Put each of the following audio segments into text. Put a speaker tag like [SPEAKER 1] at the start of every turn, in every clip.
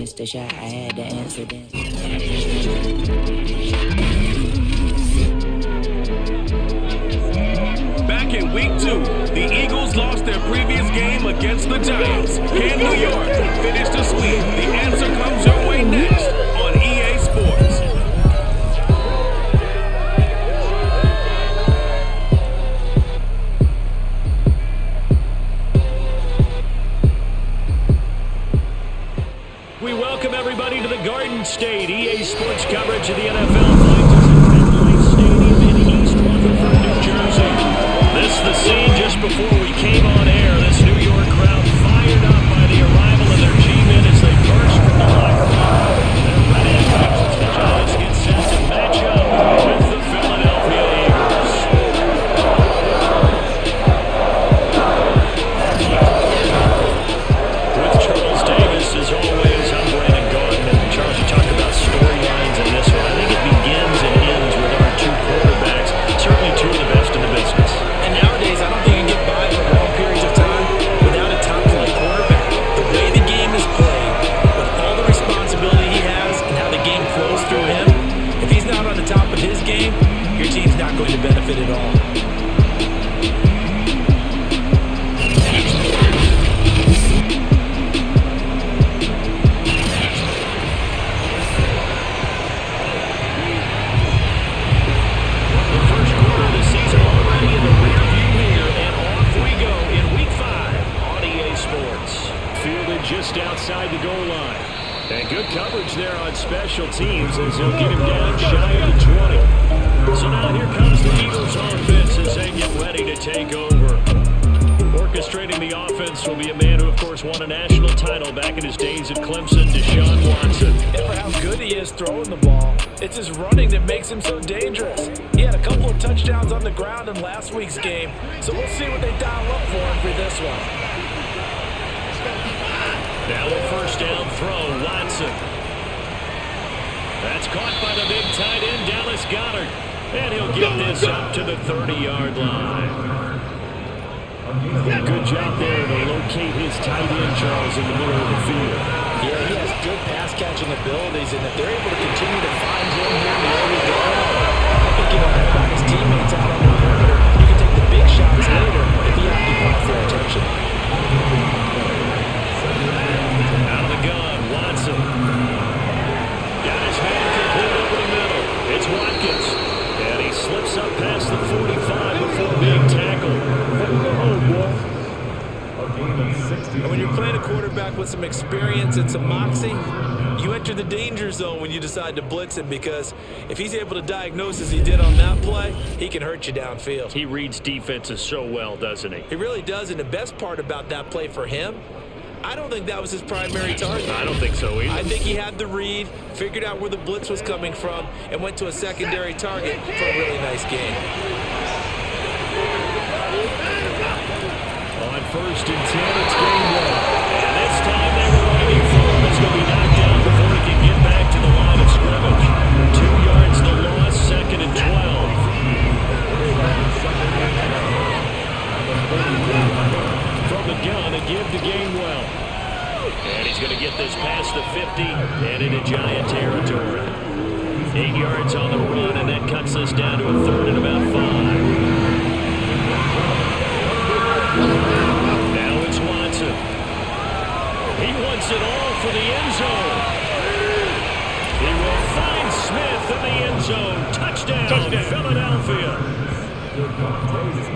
[SPEAKER 1] missed the shot, I had to answer then.
[SPEAKER 2] Back in week 2, the Eagles lost their previous game against the Giants. Can New York finish the sweep? The answer comes your way next on EA Sports. We welcome everybody to the Garden State. EA Sports coverage of the NFL finds us at MetLife Stadium in East Rutherford, New Jersey. This is the scene just before we came on air. This New York crowd fired up by the arrival of their G-men as they burst from the locker room. They're ready to go as the Giants get set to match up with the Philadelphia Eagles. With Charles Davis, as always, I'm Brandon Gordon. And Charles, you talk about storylines in this one. I think it begins and ends with our two quarterbacks, certainly two of the best in the business.
[SPEAKER 3] And nowadays, I don't think you can get by for long periods of time without a top-flight quarterback. The way the game is played, with all the responsibility he has and how the game flows through him, if he's not on the top of his game, your team's not going to benefit at all.
[SPEAKER 2] Just outside the goal line. And good coverage there on special teams as he'll get him down shy of the 20. So now here comes the Eagles offense as they get ready to take over. Orchestrating the offense will be a man who, of course, won a national title back in his days at Clemson, Deshaun Watson.
[SPEAKER 3] And for how good he is throwing the ball, it's his running that makes him so dangerous. He had a couple of touchdowns on the ground in last week's game, so we'll see what they dial up for him for this one.
[SPEAKER 2] Now a first down throw, Watson. That's caught by the big tight end, Dallas Goedert. And he'll get this up to the 30-yard line. Good job there to locate his tight end, Charles, in the middle of the field.
[SPEAKER 3] Yeah, he has good pass-catching abilities, and if they're able to continue to find him here in the early going, I think he'll help out his teammates out on the perimeter. You can take the big shots later if he occupies their attention.
[SPEAKER 2] Out of the gun, Watson. Got his man complete over the middle. It's Watkins. And he slips up past the 45 before being tackled.
[SPEAKER 3] And when you're playing a quarterback with some experience and some moxie, you enter the danger zone when you decide to blitz him, because if he's able to diagnose as he did on that play, he can hurt you downfield.
[SPEAKER 2] He reads defenses so well, doesn't he?
[SPEAKER 3] He really does, and the best part about that play for him, I don't think that was his primary target.
[SPEAKER 2] I don't think so either.
[SPEAKER 3] I think he had the read, figured out where the blitz was coming from, and went to a secondary target for a really nice game.
[SPEAKER 2] On 1st and 10, it's game 1. And this time they were waiting for him. It's going to be knocked down before he can get back to the line of scrimmage. 2 yards the loss, 2nd and 12. From the gun, a give to Gainwell. And he's going to get this past the 50 and into Giant territory. 8 yards on the run, and that cuts us down to a 3rd and about 5. Now it's Watson. He wants it all for the end zone. He will find Smith in the end zone. Touchdown. Philadelphia.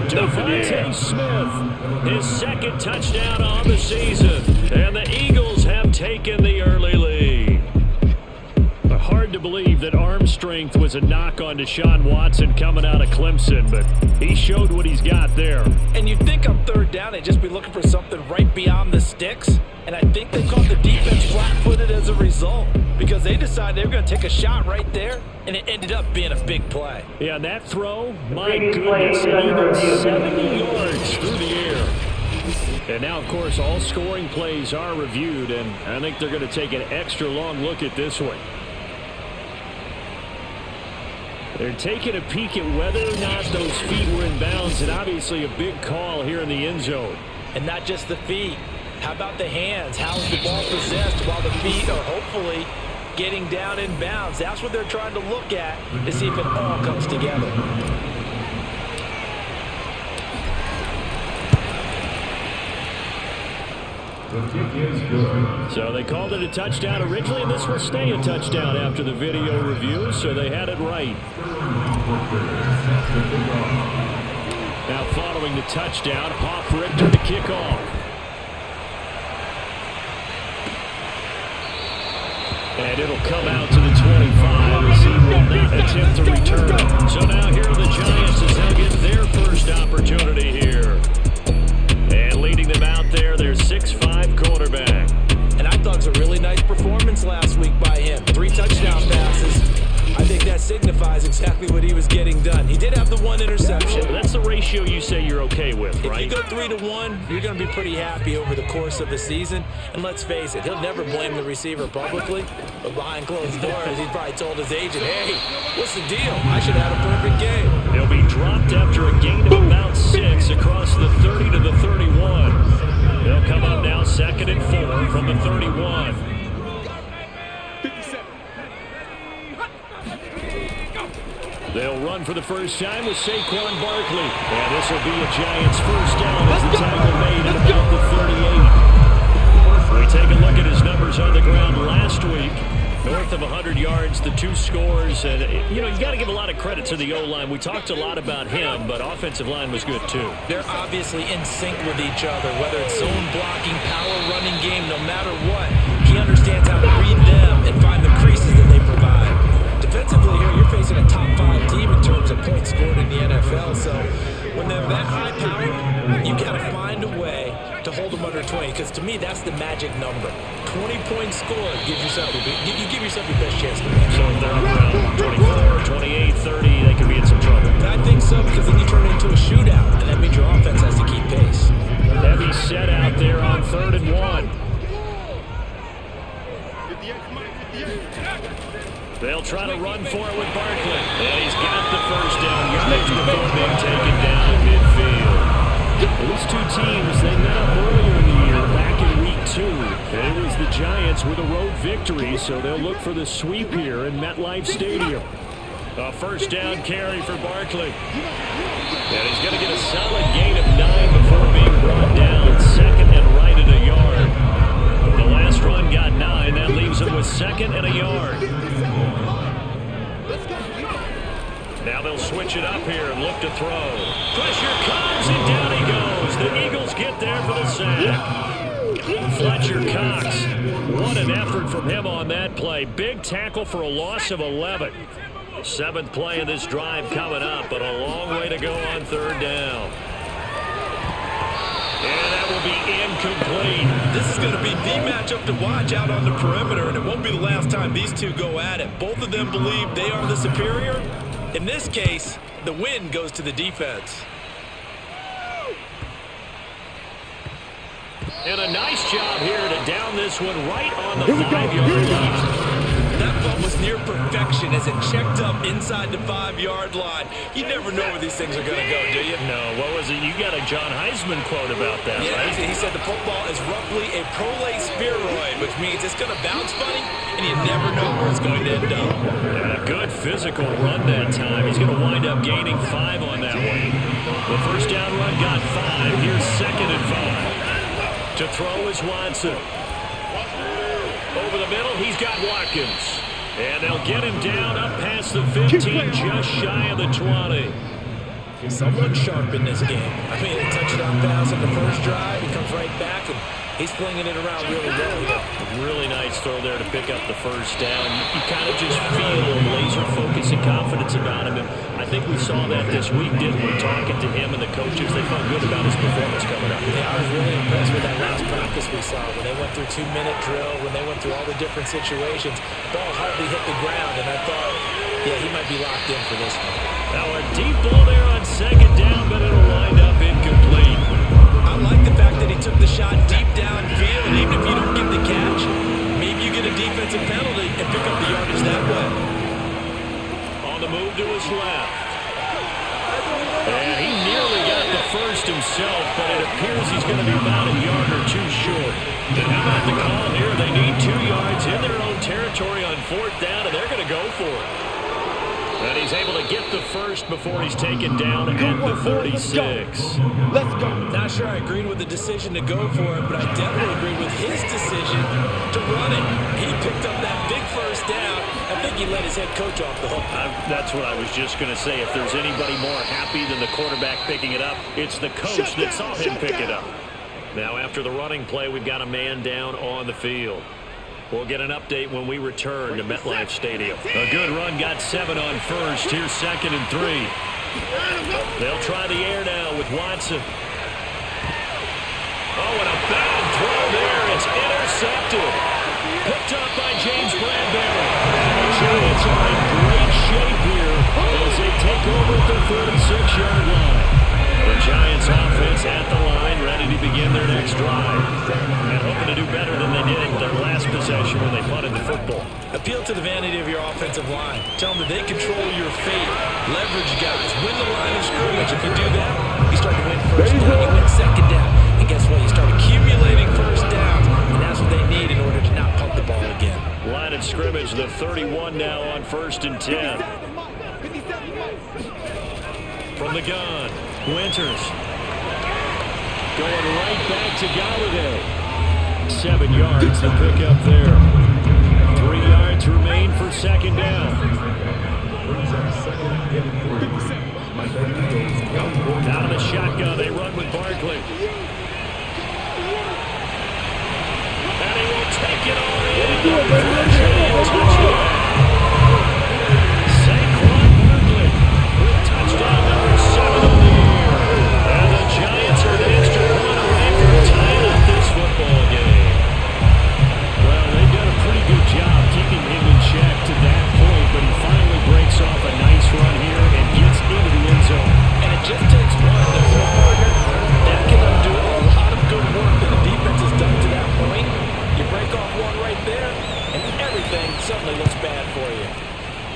[SPEAKER 2] DeVonta Smith, his 2nd touchdown on the season. And the Eagles have taken the early lead. Hard to believe that arm strength was a knock on Deshaun Watson coming out of Clemson, but he showed what he's got there.
[SPEAKER 3] And you'd think on 3rd down they'd just be looking for something right beyond the sticks, and I think they caught the defense flat-footed as a result, because they decided they were going to take a shot right there, and it ended up being a big play.
[SPEAKER 2] Yeah, and that throw, my goodness, even 70 yards through the air. And now, of course, all scoring plays are reviewed, and I think they're going to take an extra long look at this one. They're taking a peek at whether or not those feet were in bounds, and obviously a big call here in the end zone.
[SPEAKER 3] And not just the feet. How about the hands? How is the ball possessed while the feet are hopefully getting down in bounds? That's what they're trying to look at to see if it all comes together.
[SPEAKER 2] So they called it a touchdown originally, and this will stay a touchdown after the video review, so they had it right. Now following the touchdown, Hoff-Richter to kick off. And it'll come out to the 25 as he will not attempt to return. So now here are the Giants as they'll get their first opportunity here. And leading them out there, their 6'5" quarterback.
[SPEAKER 3] And I thought it was a really nice performance last week by him. 3 touchdown passes. I think that signifies exactly what he was getting done. He did have the 1 interception.
[SPEAKER 2] That's the ratio you say you're okay with, right?
[SPEAKER 3] If you go 3-to-1, you're going to be pretty happy over the course of the season. And let's face it, he'll never blame the receiver publicly. But behind closed doors, he's probably told his agent, hey, what's the deal? I should have had a perfect game.
[SPEAKER 2] He'll be dropped after a gain of about 6 across the 30 to the 31. They'll come up now 2nd and 4 from the 31. They'll run for the first time with Saquon Barkley. And this will be a Giants first down as the tackle made at about the 38. We take a look at his numbers on the ground last week. North of 100 yards, the 2 scores. And, you know, you got to give a lot of credit to the O-line. We talked a lot about him, but offensive line was good, too.
[SPEAKER 3] They're obviously in sync with each other, whether it's zone blocking, power running game, no matter what. He understands how to read them and find the creases that they provide. Defensively here, you're facing a top 5 team in terms of points scored in the NFL. So when they're that high powered, you've got to find a way to hold them under 20. Because to me, that's the magic number. 20 points scored gives yourself you give yourself your best chance to win.
[SPEAKER 2] So if they're around 24, 28, 30, they could be in some trouble.
[SPEAKER 3] I think so, because then you turn it into a shootout, and that means your offense has to keep pace.
[SPEAKER 2] Heavy set out there on 3rd and 1. They'll try to run for it with Barkley. And he's got the first down yardage before being taken down midfield. These 2 teams, they met up earlier in the year, back in week 2. And it was the Giants with a road victory, so they'll look for the sweep here in MetLife Stadium. A first down carry for Barkley. And he's going to get a solid gain of 9 before being brought down. 2nd and right at a yard. The last run got 9. That leaves him with 2nd and a yard. Now they'll switch it up here and look to throw. Pressure comes, and down he goes. The Eagles get there for the sack. Fletcher Cox. What an effort from him on that play. Big tackle for a loss of 11. 7th play of this drive coming up, but a long way to go on 3rd down. And that will be incomplete.
[SPEAKER 3] This is going to be the matchup to watch out on the perimeter, and it won't be the last time these 2 go at it. Both of them believe they are the superior. In this case, the win goes to the defense.
[SPEAKER 2] And a nice job here to down this one right on the 5-yard line.
[SPEAKER 3] That bump was near perfection as it checked up inside the 5-yard line. You never know where these things are going to go, do you?
[SPEAKER 2] No, what was it? You got a John Heisman quote about that,
[SPEAKER 3] yeah,
[SPEAKER 2] right?
[SPEAKER 3] He said the football is roughly a prolate spheroid, which means it's going to bounce funny, and you never know where it's going to end up.
[SPEAKER 2] And a good physical run that time. He's going to wind up gaining 5 on that one. The first down run got 5. Here's 2nd and 5. To throw is Watson. Over the middle, he's got Watkins. And they'll get him down up past the 15, just shy of the 20.
[SPEAKER 3] Someone sharp in this game. I mean, a touchdown pass on the first drive. He comes right back, and he's flinging it around really well here.
[SPEAKER 2] Really nice throw there to pick up the first down. You kind of just feel laser focus and confidence about him. And I think we saw that this week, didn't we? Talking to him and the coaches, they felt good about his performance coming up.
[SPEAKER 3] Yeah, I was really impressed with that last practice we saw. When they went through 2-minute drill, when they went through all the different situations, ball hardly hit the ground, and I thought, yeah, he might be locked in for this one.
[SPEAKER 2] Now a deep ball there on 2nd down, but it'll wind up incomplete.
[SPEAKER 3] I like the fact that he took the shot deep downfield, and even if you don't get the catch, maybe you get a defensive penalty and pick up the yardage that way.
[SPEAKER 2] On the move to his left. And he nearly got the first himself, but it appears he's going to be about a yard or two short. And how about the call here? They need 2 yards in their own territory on 4th down, and they're going to go for it. And he's able to get the first before he's taken down at the 46.
[SPEAKER 4] Let's go.
[SPEAKER 3] Not sure I agreed with the decision to go for it, but I definitely agreed with his decision to run it. He picked up that big first down. I think he let his head coach off the hook.
[SPEAKER 2] That's what I was just going to say. If there's anybody more happy than the quarterback picking it up, it's the coach that saw him pick it up. Now, after the running play, we've got a man down on the field. We'll get an update when we return to MetLife Stadium. A good run, got 7 on first. Here's 2nd and 3. They'll try the air now with Watson. Oh, and a bad throw there. It's intercepted. Picked up by James Bradbury. The Giants are in great shape here as they take over at the 46-yard line. The Giants offense at the line, ready to begin their next drive. And hoping to do better than they did their last possession when they punted the football.
[SPEAKER 3] Appeal to the vanity of your offensive line. Tell them that they control your fate. Leverage guys. Win the line of scrimmage. If you do that, you start to win first down. You win 2nd down. And guess what? You start accumulating first downs. And that's what they need in order to not pump the ball again.
[SPEAKER 2] Line of scrimmage, the 31 now on 1st and 10. From the gun, Winters. Going right back to Galladay. 7 yards to pick up there. 3 yards remain for 2nd down. Out of the shotgun, they run with Barkley. And he will take it all in. Touchdown. Saquon Barkley with touchdown number 7 on the year. And the Giants are an extra point away from tying up this football game. Well, they've done a pretty good job keeping him in check to that point, but he finally breaks off a nice run here and gets into the end zone.
[SPEAKER 3] And it just takes one, doesn't it, partner? That can undo a lot of good work that the defense has done to that point. You break off one right there, and everything suddenly looks bad for you.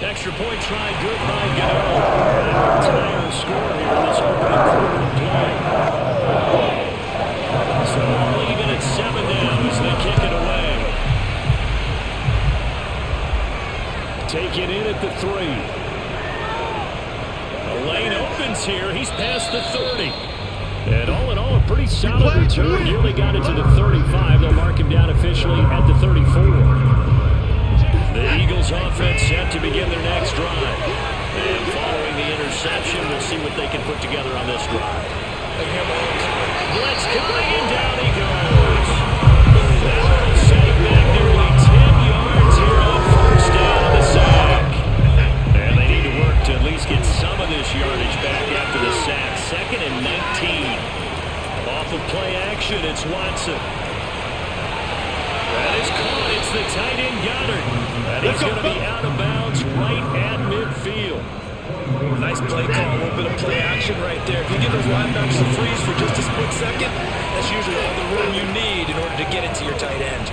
[SPEAKER 2] Extra point try, good by Goodell. And entire score here in this opening quarter of play. So all even at 7 now as they kick it away. Take it in at the 3. The lane opens here. He's past the 30. And all in all, a pretty solid return. Nearly got it to the 35. They'll mark him down officially at the 34. The Eagles offense set to begin their next drive. And following the interception, we'll see what they can put together on this drive. Blitz coming, and down he goes. That will save back nearly 10 yards here on 1st down on the sack. And they need to work to at least get some of this yardage back after the sack. 2nd and 19. Off of play action, it's Watson. That is caught. It's the tight end Goddard. And he's going to be out of bounds right at midfield.
[SPEAKER 3] Nice play call, a little bit of play action right there. If you give those linebackers a freeze for just a split second, that's usually all the room you need in order to get it to your tight end.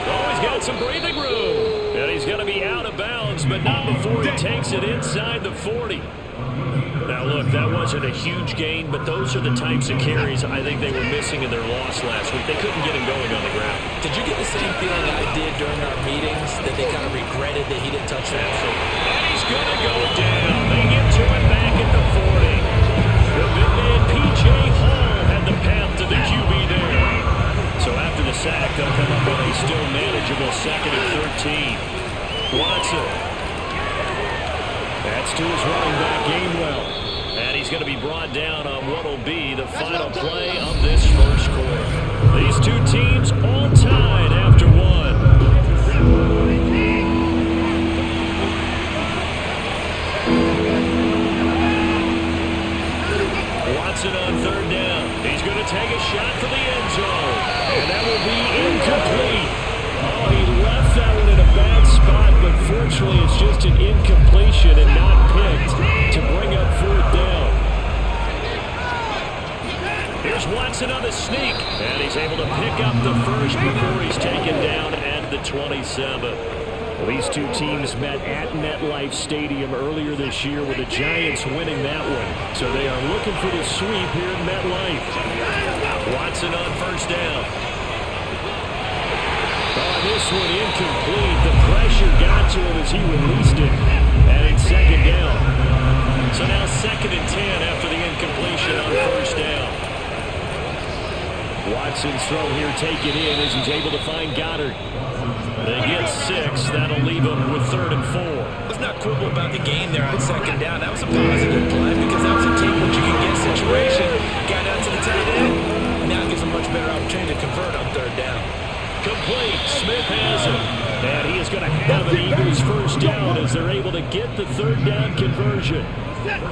[SPEAKER 2] Oh, he's got some breathing room. And he's going to be out of bounds, but not before he takes it inside the 40. Now, look, that wasn't a huge gain, but those are the types of carries I think they were missing in their loss last week. They couldn't get him going on the ground.
[SPEAKER 3] Did you get the same feeling I did during our meetings, that they kind of regretted that he didn't touch that?
[SPEAKER 2] And he's going to go down. They get to it back at the 40. The big man, P.J. Hall, had the path to the QB there. So after the sack, they'll come up with a still manageable 2nd and 13. Watson. That's to his running back, Gainwell. And he's going to be brought down on what will be the final play of this first quarter. These two teams all tied after 1. Watson on 3rd down. He's going to take a shot for the end zone. And that will be incomplete. Oh, he left that one in a bad spot, but fortunately it's just an incompletion and not picked to bring up 4th down. Here's Watson on the sneak, and he's able to pick up the first before he's taken down at the 27. Well, these two teams met at MetLife Stadium earlier this year with the Giants winning that one. So they are looking for the sweep here at MetLife. Watson on first down. Oh, this one incomplete. The pressure got to him as he released it. And it's second down. So now 2nd and 10 after the incompletion on first down. Watson's throw here taken in as he's able to find Goddard. They get 6. That'll leave them with 3rd and 4.
[SPEAKER 3] Let's not quibble about the gain there on 2nd down. That was a positive play because that was a take what you can get situation. Got out to the tight end. Now it gives them a much better opportunity to convert on 3rd down.
[SPEAKER 2] Complete. Smith has him. And he is going to have an Eagles first down as they're able to get the 3rd down conversion.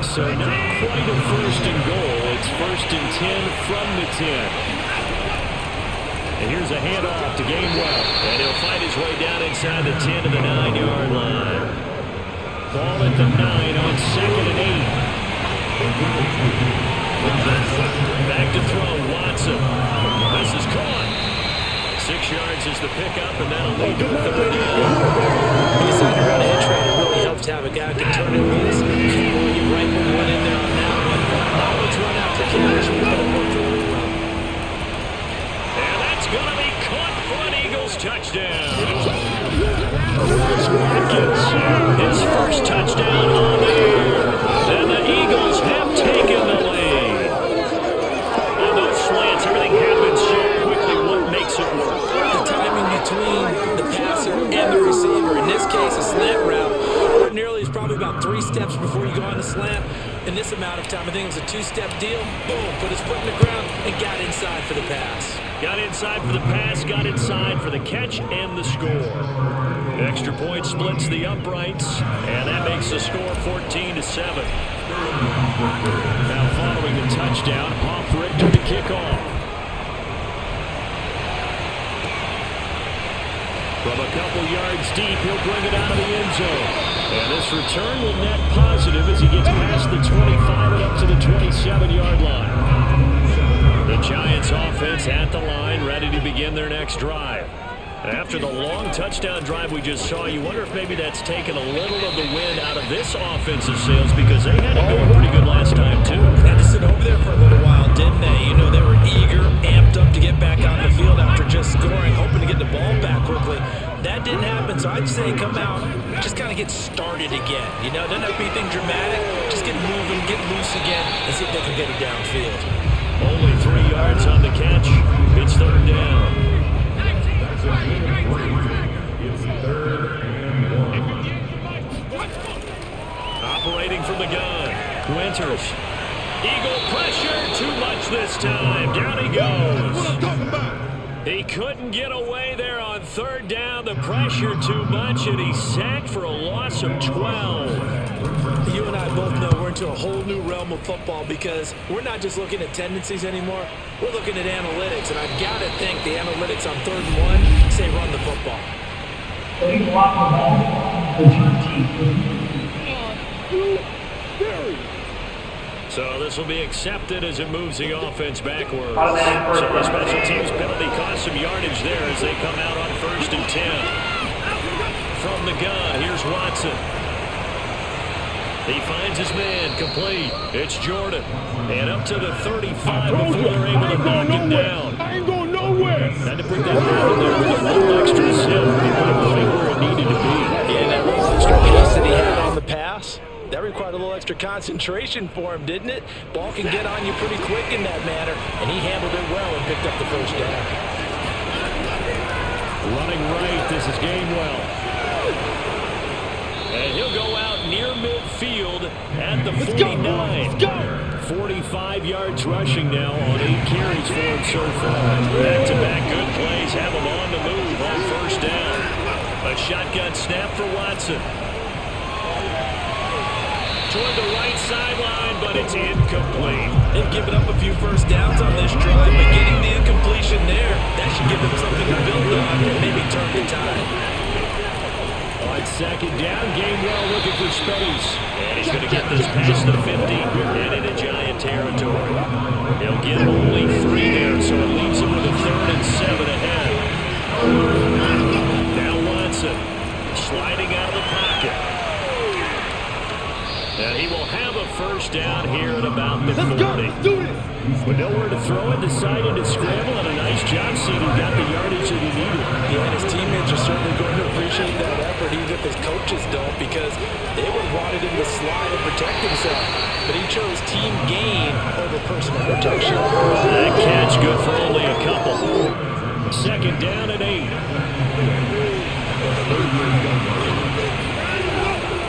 [SPEAKER 2] So not quite a 1st and goal. It's 1st and 10 from the 10. And here's a handoff to Gainwell. And he'll find his way down inside the 10 to the 9-yard line. Ball at the 9 on 2nd and 8. Back to throw, Watson. This is caught. 6 yards is the pickup, and that'll lead to a 3rd down.
[SPEAKER 3] When you decide to run a hitch rate, it really helps to have a guy who can turn it loose. You rifle one in there on that one. Now let's run out to Cash. We better work the one well.
[SPEAKER 2] And that's going to be caught for an Eagles touchdown. Watkins, his first touchdown on the year. And the Eagles have taken the lead. On those slants, everything happens so quickly. What makes it work?
[SPEAKER 3] The timing between the passer and the receiver. In this case, a slant route. Ordinarily, it's probably about 3 steps before you go on the slant. In this amount of time, I think it was a 2-step deal. Boom, put his foot in the ground and got inside for the pass.
[SPEAKER 2] Got inside for the pass, got inside for the catch and the score. Extra point splits the uprights, and that makes the score 14-7. Now following the touchdown, Hoff Richter to kick off. From a couple yards deep, he'll bring it out of the end zone. And this return will net positive as he gets past the 25 and up to the 27-yard line. The Giants offense at the line, ready to begin their next drive. After the long touchdown drive we just saw, you wonder if maybe that's taken a little of the wind out of this offensive sails because they had it going pretty good last time, too.
[SPEAKER 3] Had to sit over there for a little while, didn't they? You know, they were eager, amped up to get back on the field after just scoring, hoping to get the ball back quickly. That didn't happen, so I'd say come out, just kind of get started again. You know, doesn't have to be anything dramatic. Just get moving, get loose again, and see if they can get it downfield.
[SPEAKER 2] Only 3 yards on the catch. It's 3rd down. Operating from the gun. Winters. Eagle pressure. Too much this time. Down he goes. He couldn't get away there on 3rd down. The pressure too much, and he's sacked for a loss of 12.
[SPEAKER 3] You and I both know we're into a whole new realm of football because we're not just looking at tendencies anymore. We're looking at analytics, and I've got to think the analytics on 3rd and 1 say run the football.
[SPEAKER 2] So this will be accepted as it moves the offense backwards. So the special teams penalty cost some yardage there as they come out on 1st and 10. From the gun, here's Watson. He finds his man, complete. It's Jordan. And up to the 35 before they're able to knock him down.
[SPEAKER 4] I ain't going nowhere.
[SPEAKER 2] Had to put that down in there with a little extra zip. He put it right where it needed to be.
[SPEAKER 3] Yeah, that little extra pace that he had on the pass, that required a little extra concentration for him, didn't it? Ball can get on you pretty quick in that manner, and he handled it well and picked up the first down.
[SPEAKER 2] Running right, this is Gainwell. And he'll go out near midfield at the 49.
[SPEAKER 4] Let's go.
[SPEAKER 2] 45 yards rushing now on 8 carries for him so far. Back-to-back good plays have him on the move on 1st down. A shotgun snap for Watson. Toward the right sideline, but it's incomplete.
[SPEAKER 3] They've given up a few first downs on this drive, but getting the incompletion there, that should give them something to build on and maybe turn the tide.
[SPEAKER 2] On 2nd down, Gainwell looking for space. And he's going to get this past the 50 and into Giant territory. He'll get only 3 there, so it leaves him with a 3rd and 7 ahead. Now Watson. first down here at about the 40.
[SPEAKER 4] Let's go. Let's do this.
[SPEAKER 2] With nowhere to throw it, decided to scramble, and a nice job seeing he got the yardage that he needed.
[SPEAKER 3] Yeah, and his teammates are certainly going to appreciate that effort, even if his coaches don't, because they would have wanted him to slide and protect himself. But he chose team gain over personal protection.
[SPEAKER 2] That catch good for only a couple. Second down and 8.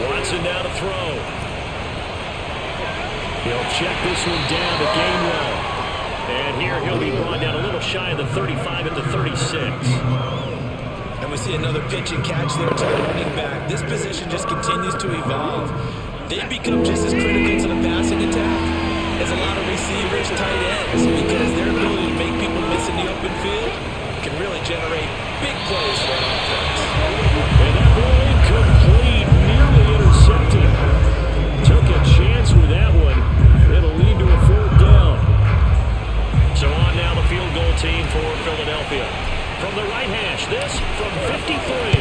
[SPEAKER 2] Watson now to throw. He'll check this one down to Gainwell. And here he'll be brought down a little shy of the 35 at the 36.
[SPEAKER 3] And we see another pitch and catch there to the running back. This position just continues to evolve. They become just as critical to the passing attack as a lot of receivers, tight ends, because their ability to make people miss in the open field can really generate big plays for an offense.
[SPEAKER 2] And that ball incomplete, nearly intercepted. Took a chance with that one. It'll lead to a 4th down. So on now the field goal team for Philadelphia. From the right hash, this from 53.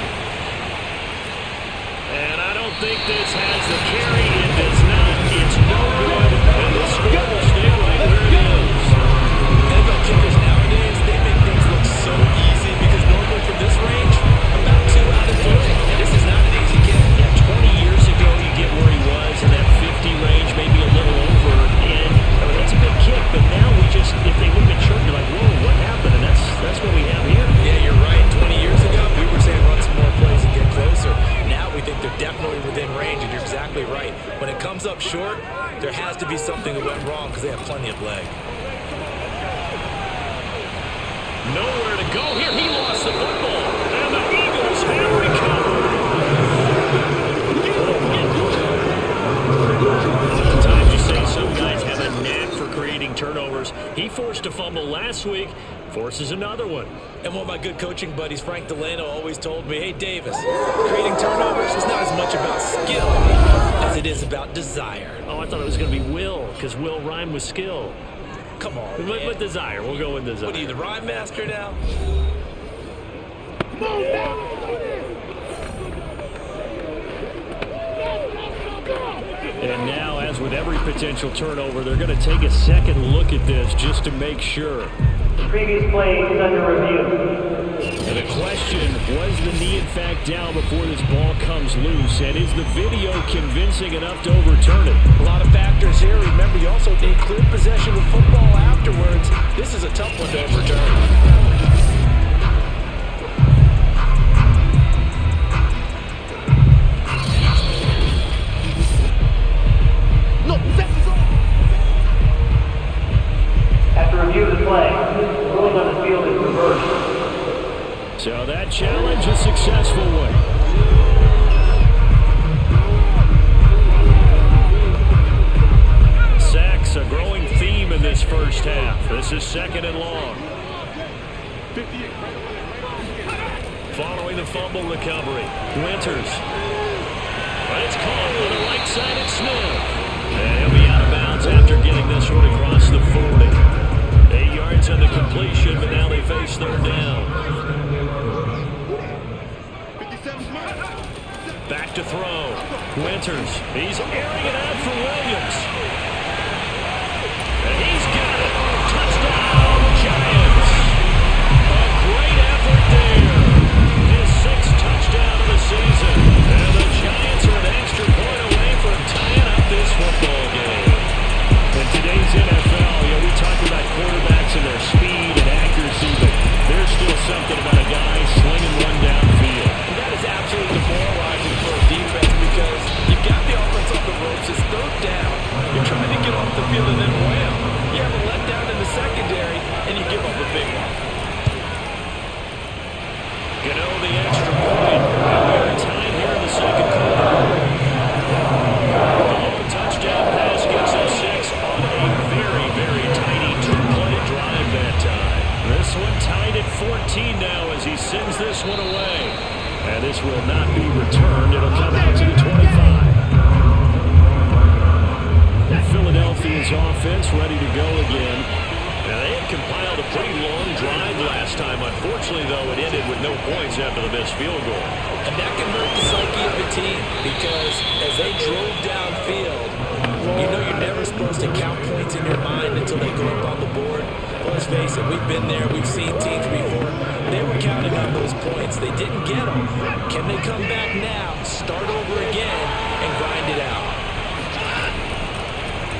[SPEAKER 2] And I don't think this has the carry. It does not. It's no good. And the score will stay right where it is.
[SPEAKER 3] NFL kickers nowadays, they make things look so easy because normally from this range, about 2 out of 3. And this is not an easy kick.
[SPEAKER 2] Yeah, 20 years ago, you get where he was in that 50 range, maybe a little over. And I mean, that's a big kick, but now we just, if they look at short, you're like, whoa, what happened? And that's what we have here.
[SPEAKER 3] Yeah, you're right. 20 years ago, we were saying run some more plays and get closer. Now we think they're definitely within range, and you're exactly right. When it comes up short, there has to be something that went wrong because they have plenty of leg.
[SPEAKER 2] Nowhere to go here. He lost the football. And the Eagles have recovered. Sometimes you say some guys have a knack for creating turnovers. He forced a fumble last week, forces another one.
[SPEAKER 3] And one of my good coaching buddies, Frank Delano, always told me, hey, Davis, creating turnovers is not as much about skill as it is about desire.
[SPEAKER 2] Oh, I thought it was going to be will, because will rhyme with skill.
[SPEAKER 3] Come on, man.
[SPEAKER 2] With desire. We'll go with desire.
[SPEAKER 3] What are you, the rhyme master now?
[SPEAKER 2] And now, as with every potential turnover, they're going to take a second look at this just to make sure.
[SPEAKER 5] The previous play is under review.
[SPEAKER 2] And the question, was the knee in fact down before this ball comes loose? And is the video convincing enough to overturn it?
[SPEAKER 3] A lot of factors here. Remember, you also need clear possession with football afterwards. This is a tough one to overturn.
[SPEAKER 5] After review of the play, ruling on the field is reversed.
[SPEAKER 2] So that challenge, a successful one. Sacks, a growing theme in this first half. This is 2nd and long. Following the fumble recovery, Winters. But it's caught on the right side at Smith. And he'll be out of bounds after getting this one across the 40. 8 yards on the completion, but now they face 3rd down. Back to throw. Winters. He's airing it out for Williams. And he's got it. Touchdown, Giants. A great effort there. His 6th touchdown of the season. And the Giants are an extra point away from tying up this football game. In today's NFL, we talk about quarterbacks and their speed and accuracy, but there's still something about a guy slinging one downfield.
[SPEAKER 3] And that is absolutely demoralizing for a defense because you've got the offense on the ropes. It's 3rd down. You're trying to get off the field and then wham. You have a letdown in the secondary, and you give up a big one.
[SPEAKER 2] The extra point. And we're tied here in the 2nd quarter. The long touchdown pass gets us 6 on a very, very tiny 2-play drive that time. This one tied at 14 now as he sends this one away. And this will not be returned. It'll come out to the 25. And Philadelphia's offense ready to go again. Now, they had compiled a pretty long drive last time. Unfortunately, though, it ended with no points after the missed field goal.
[SPEAKER 3] And that can hurt the psyche of the team because as they drove downfield, You know you're never supposed to count points in your mind until they go up on the board. But let's face it, we've been there. We've seen teams before. They were counting on those points. They didn't get them. Can they come back now, start over again, and grind it out?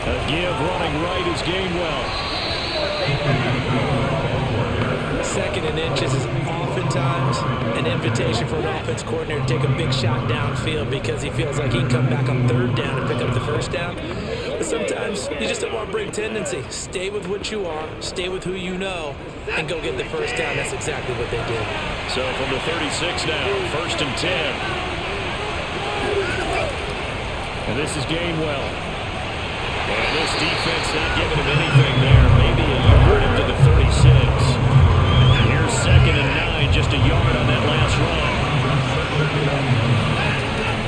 [SPEAKER 2] A give running right is Gainwell.
[SPEAKER 3] Second and inches is oftentimes an invitation for an offense coordinator to take a big shot downfield because he feels like he can come back on third down and pick up the first down. But sometimes you just don't want to break tendency. Stay with what you are, stay with who you know, and go get the first down. That's exactly what they did.
[SPEAKER 2] So from the 36 now, 1st and 10. And this is Gainwell. And this defense not giving him anything there. Maybe a yard into the 36. Here's 2nd and 9, just a yard on that last run.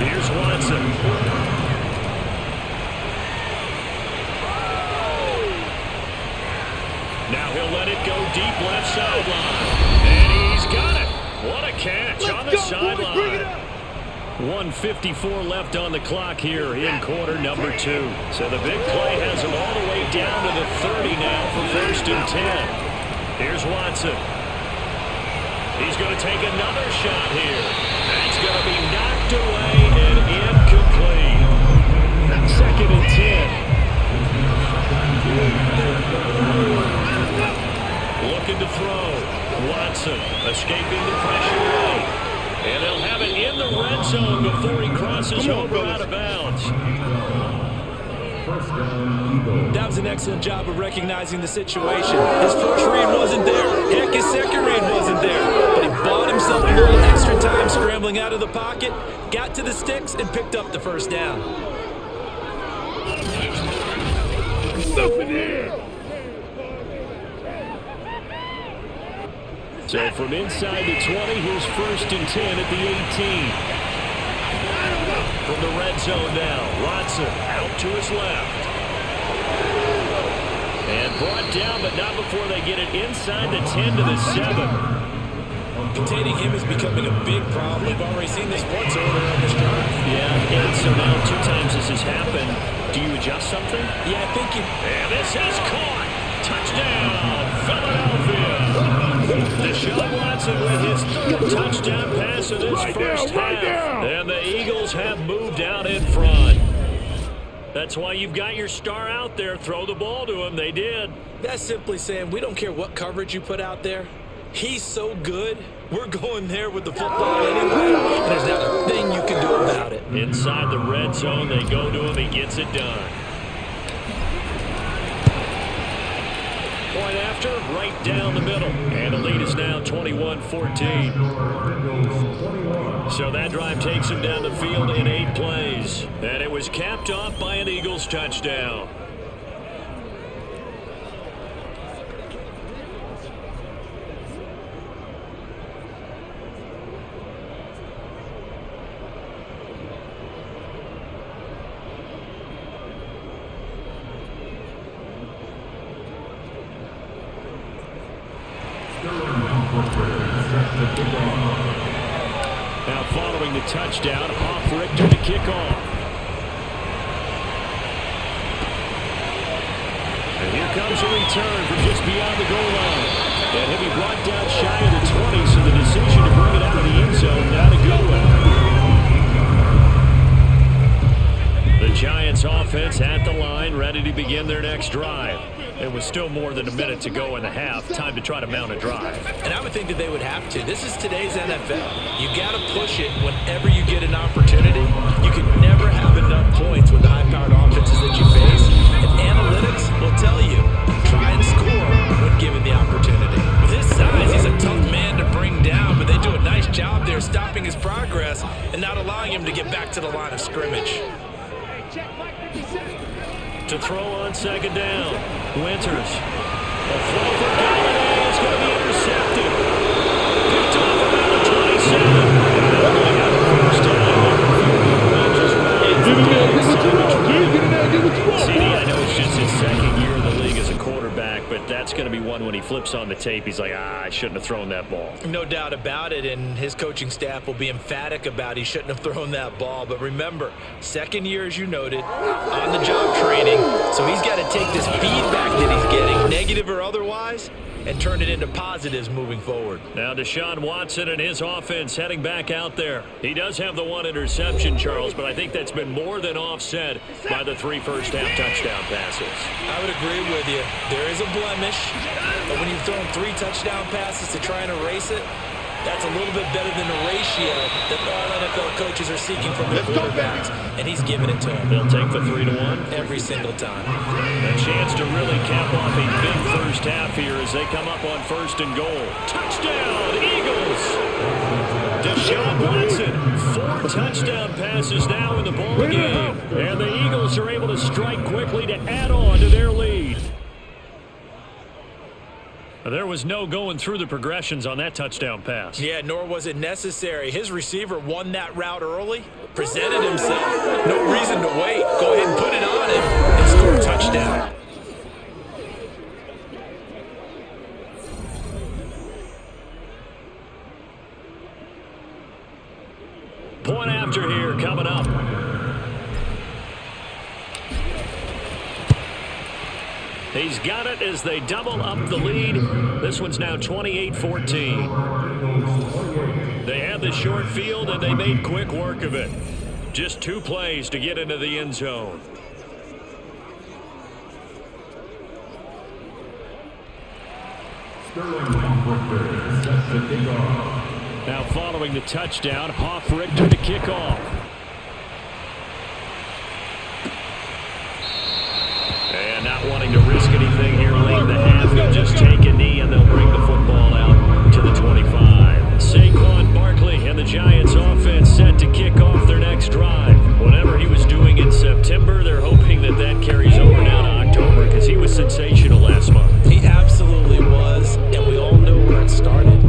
[SPEAKER 2] Here's Watson. Now he'll let it go deep left sideline. And he's got it. What a catch on the sideline. 1:54 left on the clock here in quarter number 2. So the big play has him all the way down to the 30 now for 1st and 10. Here's Watson. He's going to take another shot here. That's going to be knocked away and incomplete. 2nd and 10. Looking to throw. Watson escaping the pressure right. And they'll have it in the red zone before he crosses over out of bounds.
[SPEAKER 3] That was an excellent job of recognizing the situation. His first read wasn't there. Heck, his second read wasn't there. But he bought himself a little extra time scrambling out of the pocket, got to the sticks, and picked up the first down.
[SPEAKER 2] So from inside the 20, here's 1st and 10 at the 18. From the red zone now, Watson out to his left. And brought down, but not before they get it inside the 10 to the 7.
[SPEAKER 3] Containing him is becoming a big problem. We've already seen this once earlier on this drive.
[SPEAKER 2] Yeah, and so now 2 times this has happened. Do you adjust something?
[SPEAKER 3] Yeah, I think you...
[SPEAKER 2] And this is caught. Touchdown, Philadelphia. Deshaun Watson with his 3rd touchdown pass of this first half. And the Eagles have moved out in front. That's why you've got your star out there. Throw the ball to him. They did.
[SPEAKER 3] That's simply saying we don't care what coverage you put out there. He's so good, we're going there with the football anyway. And there's not a thing you can do about it.
[SPEAKER 2] Inside the red zone, they go to him. He gets it done. Point after, right down the middle. And the lead is now 21-14. So that drive takes him down the field in 8 plays. And it was capped off by an Eagles touchdown. Now following the touchdown, off Richter to kick off. And here comes a return from just beyond the goal line. And he'll be brought down shy of the 20, so the decision to bring it out of the end zone now to go. The Giants offense at the line, ready to begin their next drive. It was still more than a minute to go in the half. Time to try to mount a drive.
[SPEAKER 3] And I would think that they would have to. This is today's NFL. You got to push it whenever you get an opportunity. You can never have enough points with the high-powered offenses that you face. And analytics will tell you, try and score when given the opportunity. With his size, he's a tough man to bring down, but they do a nice job there stopping his progress and not allowing him to get back to the line of scrimmage.
[SPEAKER 2] To throw on 2nd down. Winters. A throw for Galladay is going to be intercepted. Picked off around the 27. Only got a first down. CD, I know it's just his 2nd year in the league as a quarterback, but that's going to be one on when he flips on the tape, he's like, I shouldn't have thrown that ball.
[SPEAKER 3] No doubt about it, and his coaching staff will be emphatic about he shouldn't have thrown that ball. But remember, second year, as you noted, on-the-job training, so he's got to take this feedback that he's getting, negative or otherwise, and turn it into positives moving forward.
[SPEAKER 2] Now Deshaun Watson and his offense heading back out there. He does have the one interception, Charles, but I think that's been more than offset by the 3 first-half touchdown passes.
[SPEAKER 3] I would agree with you. There is a blemish, but when you've thrown 3 touchdown passes to try and erase it, that's a little bit better than the ratio that all NFL coaches are seeking from their quarterbacks, and he's giving it to them.
[SPEAKER 2] They'll take the 3-1
[SPEAKER 3] every single time.
[SPEAKER 2] A chance to really cap off a big first half here as they come up on 1st and goal. Touchdown, Eagles! Deshaun Watson, 4 touchdown passes now in the ball game, and the Eagles are able to strike quickly to add on to their lead. There was no going through the progressions on that touchdown pass.
[SPEAKER 3] Yeah, nor was it necessary. His receiver won that route early, presented himself. No reason to wait. Go ahead and put it on him and score a touchdown.
[SPEAKER 2] Point after here coming up. He's got it as they double up the lead. This one's now 28-14. They had the short field, and they made quick work of it. Just 2 plays to get into the end zone. Now following the touchdown, Hoff-Richter to kick off. And not wanting to risk anything here late in the half, he'll just take a knee and they'll bring the football out to the 25. Saquon Barkley and the Giants offense set to kick off their next drive. Whatever he was doing in September, they're hoping that that carries over now to October because he was sensational last month.
[SPEAKER 3] He absolutely was, and we all know where it started.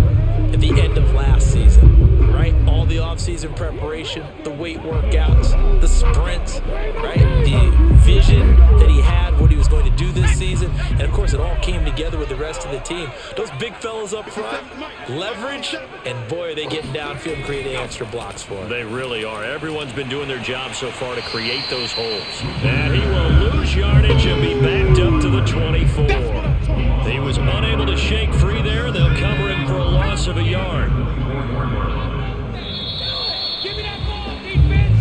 [SPEAKER 3] At the end of last season, right? All the offseason preparation, the weight workouts, the sprints, right? The vision that he had, what he was going to do this season, and of course it all came together with the rest of the team. Those big fellas up front, leverage, and boy, are they getting downfield and creating extra blocks for him.
[SPEAKER 2] They really are. Everyone's been doing their job so far to create those holes. And he will lose yardage and be backed up to the 24. He was unable to shake free there. They'll cover him for a loss of a yard.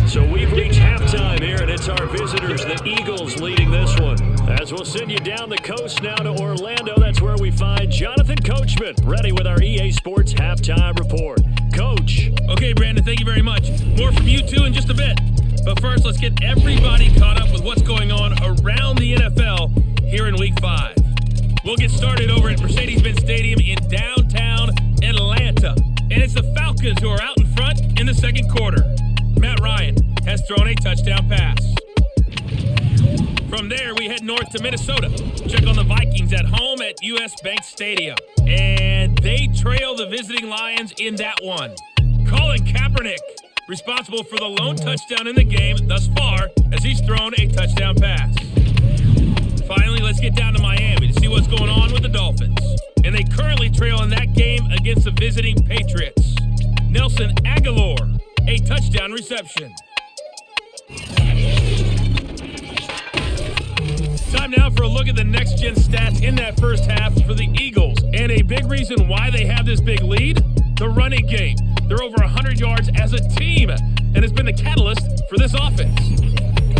[SPEAKER 2] So we've reached halftime here, and it's our visitors, the Eagles, leading this one. As we'll send you down the coast now to Orlando, that's where we find Jonathan Coachman, ready with our EA Sports Halftime Report. Coach.
[SPEAKER 6] Okay, Brandon, thank you very much. More from you two in just a bit. But first, let's get everybody caught up with what's going on around the NFL here in Week 5. We'll get started over at Mercedes-Benz Stadium in downtown Atlanta. And it's the Falcons who are out in front in the second quarter. Matt Ryan has thrown a touchdown pass. From there, we head north to Minnesota. Check on the Vikings at home at US Bank Stadium. And they trail the visiting Lions in that one. Colin Kaepernick, responsible for the lone touchdown in the game thus far, as he's thrown a touchdown pass. Finally, let's get down to Miami to see what's going on with the Dolphins. And they currently trail in that game against the visiting Patriots. Nelson Aguilar, a touchdown reception. Time now for a look at the next-gen stats in that first half for the Eagles. And a big reason why they have this big lead, the running game. They're over 100 yards as a team, and it's been the catalyst for this offense.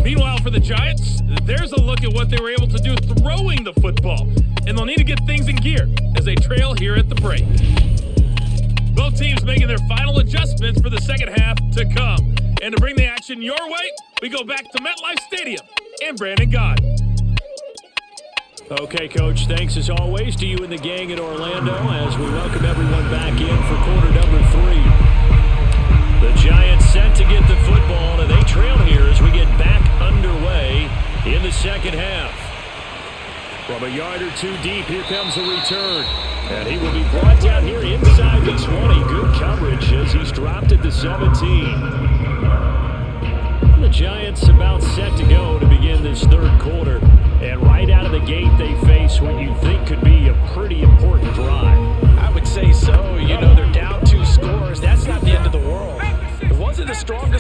[SPEAKER 6] Meanwhile, for the Giants, there's a look at what they were able to do throwing the football. And they'll need to get things in gear as they trail here at the break. Both teams making their final adjustments for the second half to come. And to bring the action your way, we go back to MetLife Stadium and Brandon God.
[SPEAKER 2] Okay, Coach, thanks as always to you and the gang in Orlando as we welcome everyone back in for quarter number 3. The Giants set to get the football, and they trail here as we get back underway in the second half. From a yard or two deep, here comes a return. And he will be brought down here inside the 20. Good coverage as he's dropped at the 17. The Giants about set to go to begin this third quarter. And right out of the gate, they face what you think could be a pretty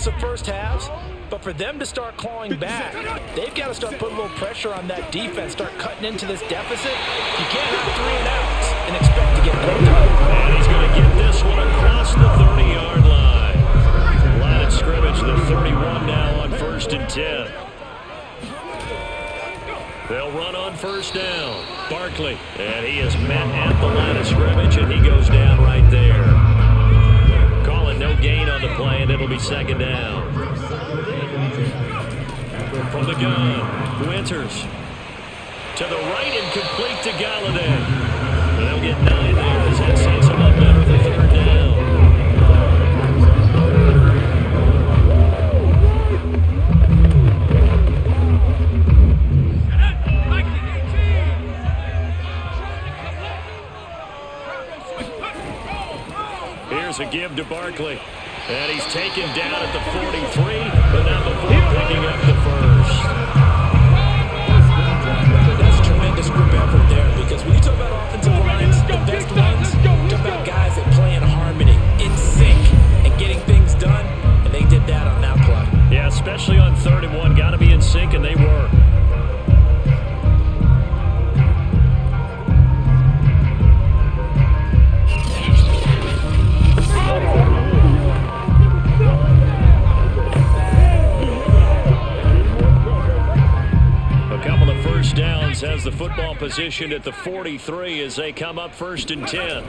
[SPEAKER 3] of first halves, but for them to start clawing back, they've got to start putting a little pressure on that defense, start cutting into this deficit. You can't have 3 and outs and expect to get that done.
[SPEAKER 2] And he's going to get this one across the 30-yard line. Line of scrimmage, the 31 now on 1st and 10. They'll run on first down. Barkley, and he is met at the line of scrimmage, and he goes down right there. Calling no gain on the play, and it'll be 2nd down. From the gun, Winters. To the right and complete to Galladay. They'll get 9 there as that sets him up better for 3rd down. Here's a give to Barkley. And he's taken down at the 43, but not before picking up the first.
[SPEAKER 3] That's a tremendous group effort there, because when you talk about offensive lines, the best ones, talk about guys that play in harmony, in sync, and getting things done, and they did that on that play.
[SPEAKER 2] Yeah, especially on 3rd and 1. Got to be in sync, and they were. Downs has the football position at the 43 as they come up 1st and 10.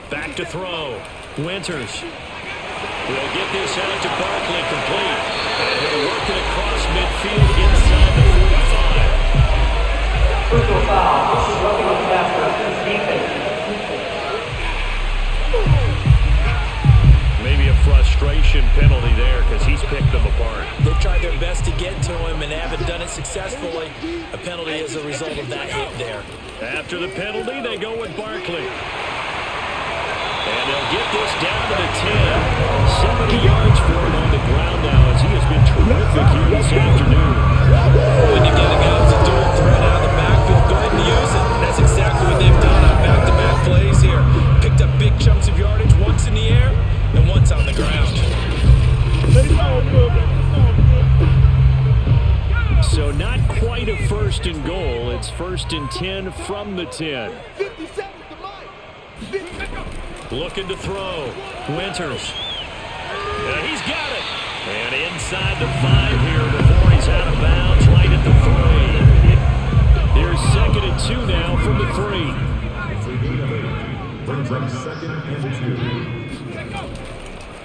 [SPEAKER 2] Back to throw. Winters will get this out to Barkley, complete. And he'll work it across midfield inside the 45.
[SPEAKER 5] Crucial foul. This is roughing the passer. Defense.
[SPEAKER 2] Maybe a frustration penalty there because he's picked them apart.
[SPEAKER 3] They've tried their best to get to him and haven't done it successfully. A penalty as a result of that hit there.
[SPEAKER 2] After the penalty, they go with Barkley. And they'll get this down to the 10. 70 yards for him on the ground now as he has been terrific here this afternoon.
[SPEAKER 3] When you get a guy who's a dual threat out of the backfield, go ahead and use it. And that's exactly what they've done on back-to-back plays here. Picked up big chunks of yardage, once in the air and once on the ground.
[SPEAKER 2] So not quite a 1st and goal. It's 1st and 10 from the 10. Looking to throw. Winters. And he's got it. And inside the 5 here before he's out of bounds right at the 3. Here's 2nd and 2 now from the 3.
[SPEAKER 7] Brings up 2nd and 2.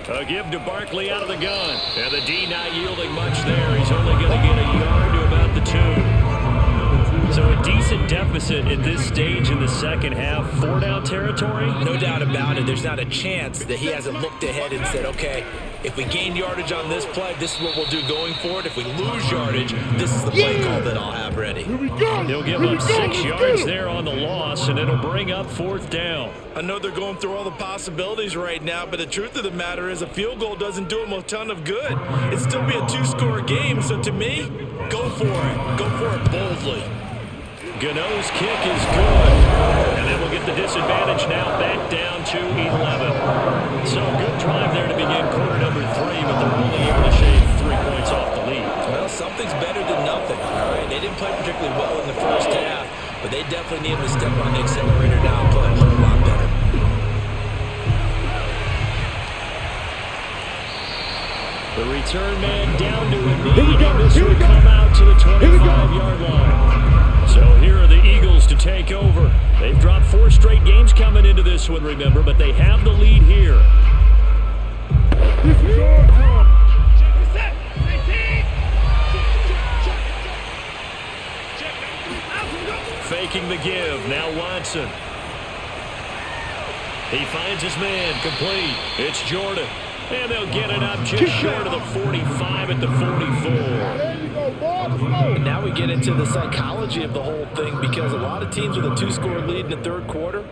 [SPEAKER 2] A give to Barkley out of the gun. And the D not yielding much there. He's only going to get a yard to about the 2. So a decent deficit at this stage in the 2nd half. 4-down territory?
[SPEAKER 3] No doubt about it. There's not a chance that he hasn't looked ahead and said, okay, if we gain yardage on this play, this is what we'll do going forward. If we lose yardage, this is the play call that I'll have ready.
[SPEAKER 2] He'll give up 6 yards there on the loss, and it'll bring up 4th down.
[SPEAKER 3] I know they're going through all the possibilities right now, but the truth of the matter is a field goal doesn't do them a ton of good. It'd still be a 2-score game, so to me, go for it. Go for it boldly.
[SPEAKER 2] Gano's kick is good. And then we'll get the disadvantage now back down to 11. So good drive there to begin quarter number 3, but they're only able to shave 3 points off the lead.
[SPEAKER 3] Well, something's better than nothing, all right? They didn't play particularly well in the first half, but they definitely need to step on the accelerator now and play a whole lot better.
[SPEAKER 2] The return man down to a knee, and this will come out to the 25-yard line. So here are the Eagles to take over. They've dropped 4 straight games coming into this one, remember, but they have the lead here. Faking the give, now Watson. He finds his man, complete. It's Jordan. And they'll get it up just short of the 45 at the 44.
[SPEAKER 3] And now we get into the psychology of the whole thing, because a lot of teams with a 2-score lead in the 3rd quarter,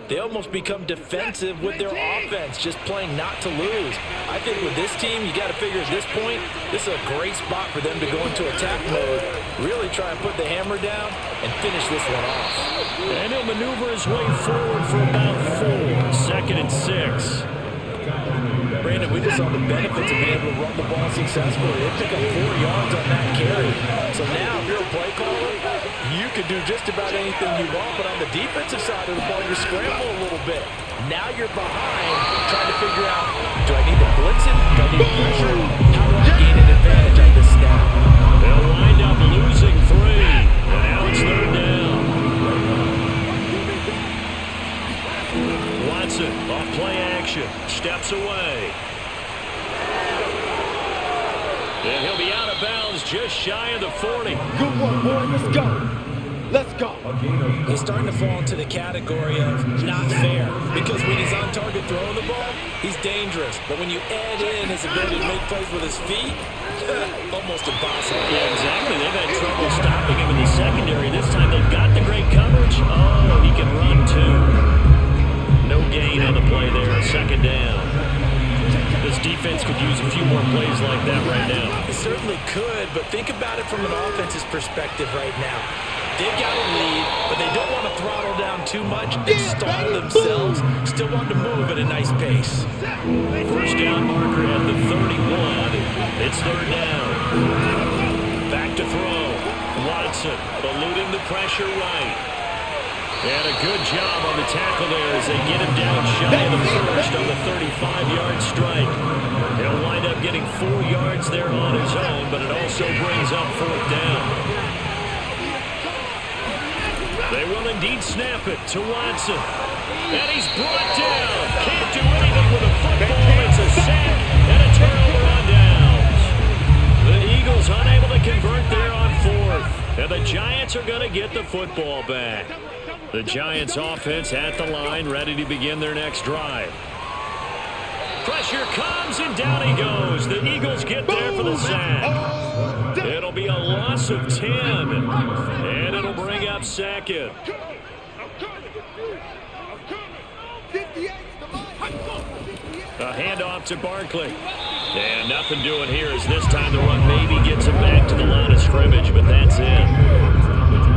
[SPEAKER 3] they almost become defensive with their offense, just playing not to lose. I think with this team, you got to figure at this point, this is a great spot for them to go into attack mode, really try and put the hammer down and finish this one off.
[SPEAKER 2] And he'll maneuver his way forward for about 4. 2nd and 6.
[SPEAKER 3] Brandon, we just saw the benefits of being able to run the ball successfully. They pick up 4 yards on that carry. So now if you're a play caller, you can do just about anything you want, but on the defensive side of the ball, you scramble a little bit. Now you're behind, trying to figure out, do I need to blitz him? Do I need pressure? How do I gain an advantage on this snap?
[SPEAKER 2] They'll wind up losing 3, and now it's 3rd down. Watson off play action, steps away. And he'll be out of bounds just shy of the 40.
[SPEAKER 4] Good work, boy. Let's go. Let's go.
[SPEAKER 3] He's starting to fall into the category of not fair, because when he's on target throwing the ball, he's dangerous. But when you add in his ability to make plays with his feet, almost impossible.
[SPEAKER 2] Yeah, exactly. They've had trouble stopping him in the secondary. This time they've got the great coverage. Oh, he can run too. No gain on the play there. 2nd down. This defense could use a few more plays like that right now.
[SPEAKER 3] It certainly could, but think about it from an offense's perspective right now. They've got a lead, but they don't want to throttle down too much and stall themselves. Still want to move at a nice pace.
[SPEAKER 2] 1st down marker at the 31. It's 3rd down. Back to throw. Watson eluding the pressure right. And a good job on the tackle there as they get him down shy of the 1st on the 35-yard strike. He'll wind up getting 4 yards there on his own, but it also brings up 4th down. They will indeed snap it to Watson. And he's brought down. Can't do anything with a football. It's a sack and a turnover on downs. The Eagles unable to convert there on 4th. And the Giants are going to get the football back. The Giants offense at the line, ready to begin their next drive. Pressure comes, and down he goes. The Eagles get there for the sack. It'll be a loss of 10, and it'll bring up 2nd. A handoff to Barkley. And nothing doing here as this time the run maybe gets him back to the line of scrimmage, but that's it.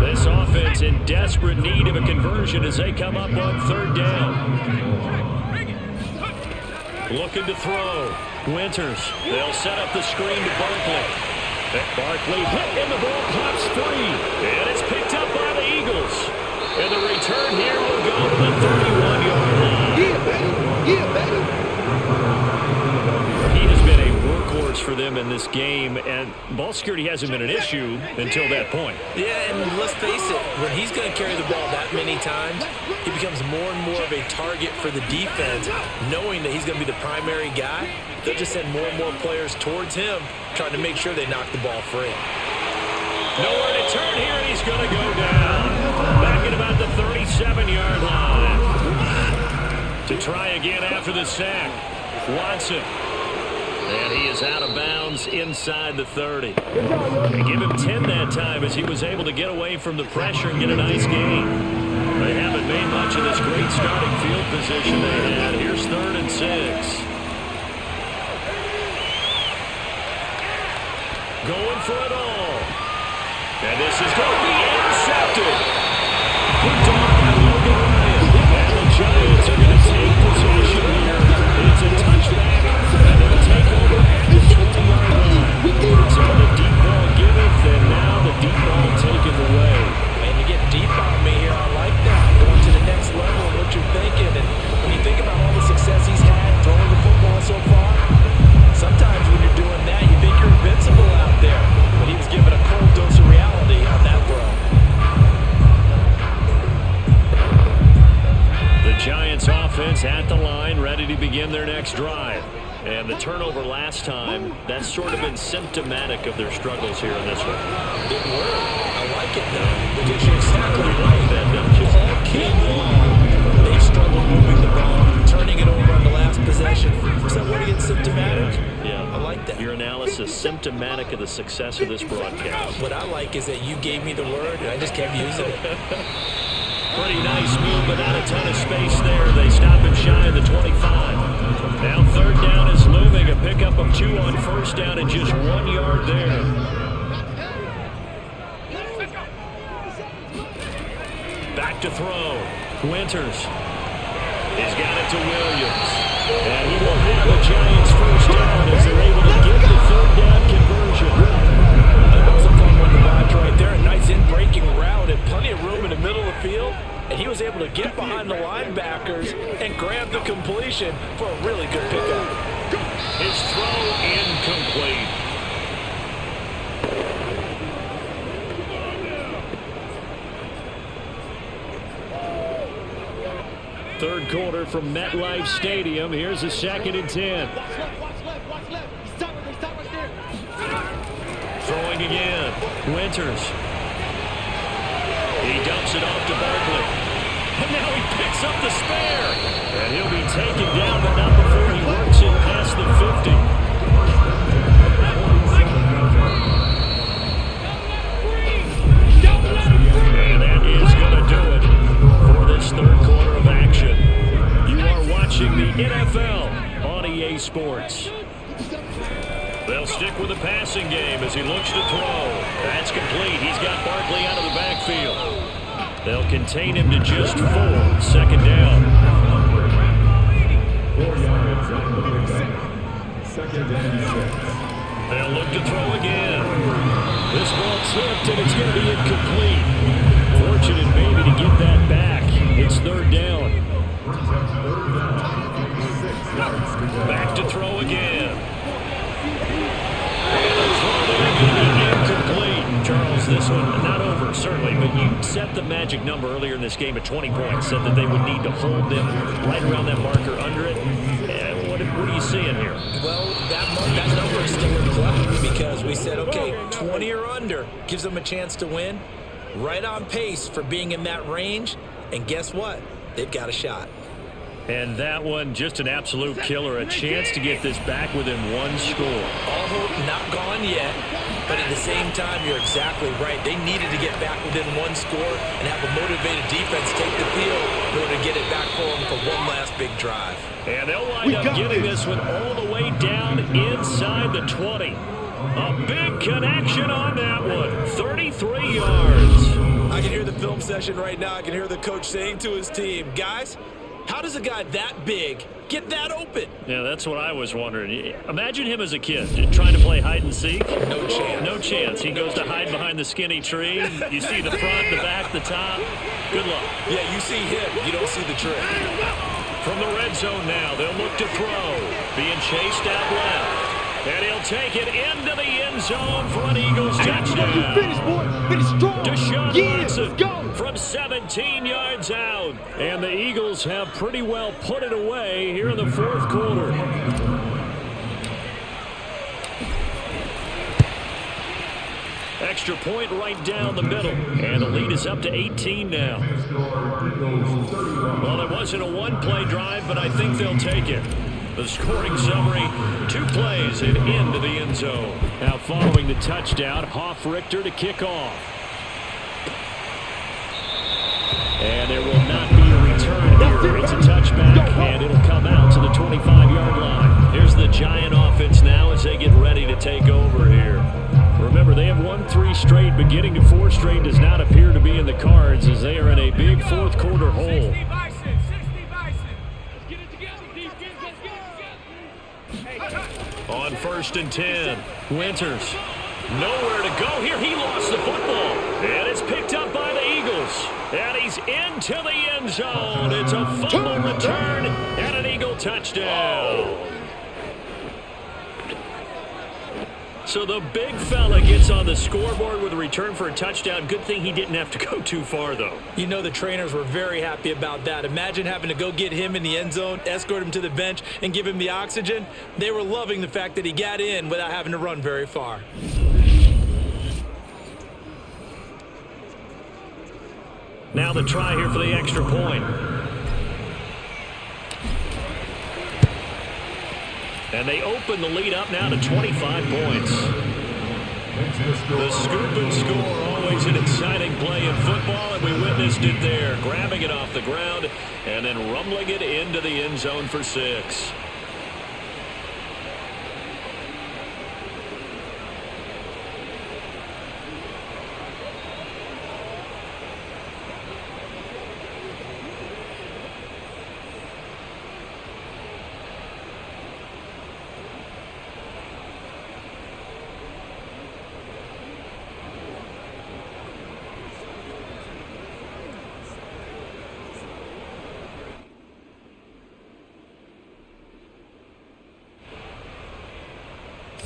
[SPEAKER 2] This offense in desperate need of a conversion as they come up on 3rd down. Looking to throw. Winters. They'll set up the screen to Barkley. Barkley hit and the ball pops free. And it's picked up by the Eagles. And the return here will go to the 31-yard line.
[SPEAKER 4] Yeah, baby. Yeah, baby.
[SPEAKER 2] He has been a workhorse for them in this game, and ball security hasn't been an issue until that point.
[SPEAKER 3] Yeah, and let's face it, when he's going to carry the ball that many times, he becomes more and more of a target for the defense, knowing that he's going to be the primary guy. They'll just send more and more players towards him, trying to make sure they knock the ball free.
[SPEAKER 2] Nowhere to turn here, and he's going to go down. Back at about the 37-yard line. To try again after the sack. Watson. And he is out of bounds inside the 30. They give him 10 that time as he was able to get away from the pressure and get a nice gain. They haven't made much of this great starting field position they had. Here's 3rd and 6. Going for it all. And this is going to be intercepted. Picked off by Logan Ryan. And the Giants are going to take possession here. It's a touchback. And they'll take over at the 20-yard line. So the deep ball giveth, and now the deep ball taketh away.
[SPEAKER 3] Man, you get deep on me here. I like that. Going to the next level of what you're thinking. And when you think about all the success he's had throwing the football so far, sometimes when you're doing that, you think you're invincible out there. But he was given a cold dose of reality on that throw.
[SPEAKER 2] The Giants offense at the line, ready to begin their next drive. And the turnover last time, that's sort of been symptomatic of their struggles here in this one.
[SPEAKER 3] Big word. I like it, though, because you're exactly right. All game long, they've struggled moving the ball, turning it over on the last possession. Is that word again, symptomatic?
[SPEAKER 2] Yeah.
[SPEAKER 3] I like that.
[SPEAKER 2] Your analysis, symptomatic of the success of this broadcast.
[SPEAKER 3] What I like is that you gave me the word, and I just kept using it.
[SPEAKER 2] Pretty nice move, but not a ton of space there. They stop him shy of the 25. Now 3rd down is looming. A pickup of 2 on 1st down and just 1 yard there. Back to throw. Winters. He's got it to Williams. And he will have the Giants first down as they're able to get the third down conversion.
[SPEAKER 3] That was a fun one to watch right there. A nice in-breaking route and plenty of room in the middle of the field. And he was able to get behind the linebackers and grab the completion for a really good pickup.
[SPEAKER 2] His throw incomplete. Third quarter from MetLife Stadium. Here's a 2nd and 10.
[SPEAKER 4] Watch left. He's stopped right there.
[SPEAKER 2] Throwing again. Winters. He dumps it off to Barkley. And now he picks up the spare. And he'll be taken down, but not before he works it past the 50. And that is going to do it for this third quarter of action. You are watching the NFL on EA Sports. They'll stick with the passing game as he looks to throw. That's complete. He's got Barkley out of the backfield. They'll contain him to just 4. 2nd down.
[SPEAKER 7] 4 yards on the pickup. 2nd and 6.
[SPEAKER 2] They'll look to throw again. This ball tipped, and it's going to be incomplete. Fortunate maybe to get that back. It's 3rd down.
[SPEAKER 7] 6 yards to go.
[SPEAKER 2] Back to throw again. And the throw there going to be incomplete. Charles, this one not over, certainly, but you set the magic number earlier in this game at 20 points, said that they would need to hold them right around that marker under it. And what are you seeing here?
[SPEAKER 3] Well, that number is still in play because we said, okay, 20 or under gives them a chance to win. Right on pace for being in that range. And guess what? They've got a shot.
[SPEAKER 2] And that one, just an absolute killer. A chance to get this back within 1 score.
[SPEAKER 3] All hope not gone yet, but at the same time, you're exactly right. They needed to get back within 1 score and have a motivated defense take the field in order to get it back for them for one last big drive.
[SPEAKER 2] And they'll wind up getting this one all the way down inside the 20. A big connection on that one. 33 yards.
[SPEAKER 3] I can hear the film session right now. I can hear the coach saying to his team, guys, how does a guy that big get that open?
[SPEAKER 2] Yeah, that's what I was wondering. Imagine him as a kid trying to play hide and seek.
[SPEAKER 3] No chance.
[SPEAKER 2] No chance. He goes to hide behind the skinny tree. You see the front, the back, the top. Good luck.
[SPEAKER 3] Yeah, you see him. You don't see the trick.
[SPEAKER 2] From the red zone now, they'll look to throw. Being chased out left. And he'll take it into the end zone for an Eagles touchdown.
[SPEAKER 4] Finish, boy. Finish strong.
[SPEAKER 2] Deshaun Watson
[SPEAKER 4] Go.
[SPEAKER 2] from 17 yards out. And the Eagles have pretty well put it away here in the 4th quarter. Extra point right down the middle. And the lead is up to 18 now. Well, it wasn't a one-play drive, but I think they'll take it. The scoring summary, 2 plays and into the end zone. Now following the touchdown, Hoff-Richter to kick off. And there will not be a return here. It's a touchback, and it'll come out to the 25-yard line. Here's the Giant offense now as they get ready to take over here. Remember, they have won 3 straight, but getting to 4 straight does not appear to be in the cards as they are in a big 4th quarter hole. On 1st and 10, Winters. Nowhere to go here. He lost the football. And it's picked up by the Eagles. And he's into the end zone. It's a fumble return and an Eagle touchdown. So the big fella gets on the scoreboard with a return for a touchdown. Good thing he didn't have to go too far, though.
[SPEAKER 3] You know the trainers were very happy about that. Imagine having to go get him in the end zone, escort him to the bench, and give him the oxygen. They were loving the fact that he got in without having to run very far.
[SPEAKER 2] Now the try here for the extra point. And they open the lead up now to 25 points. The scoop and score, always an exciting play in football, and we witnessed it there. Grabbing it off the ground and then rumbling it into the end zone for 6.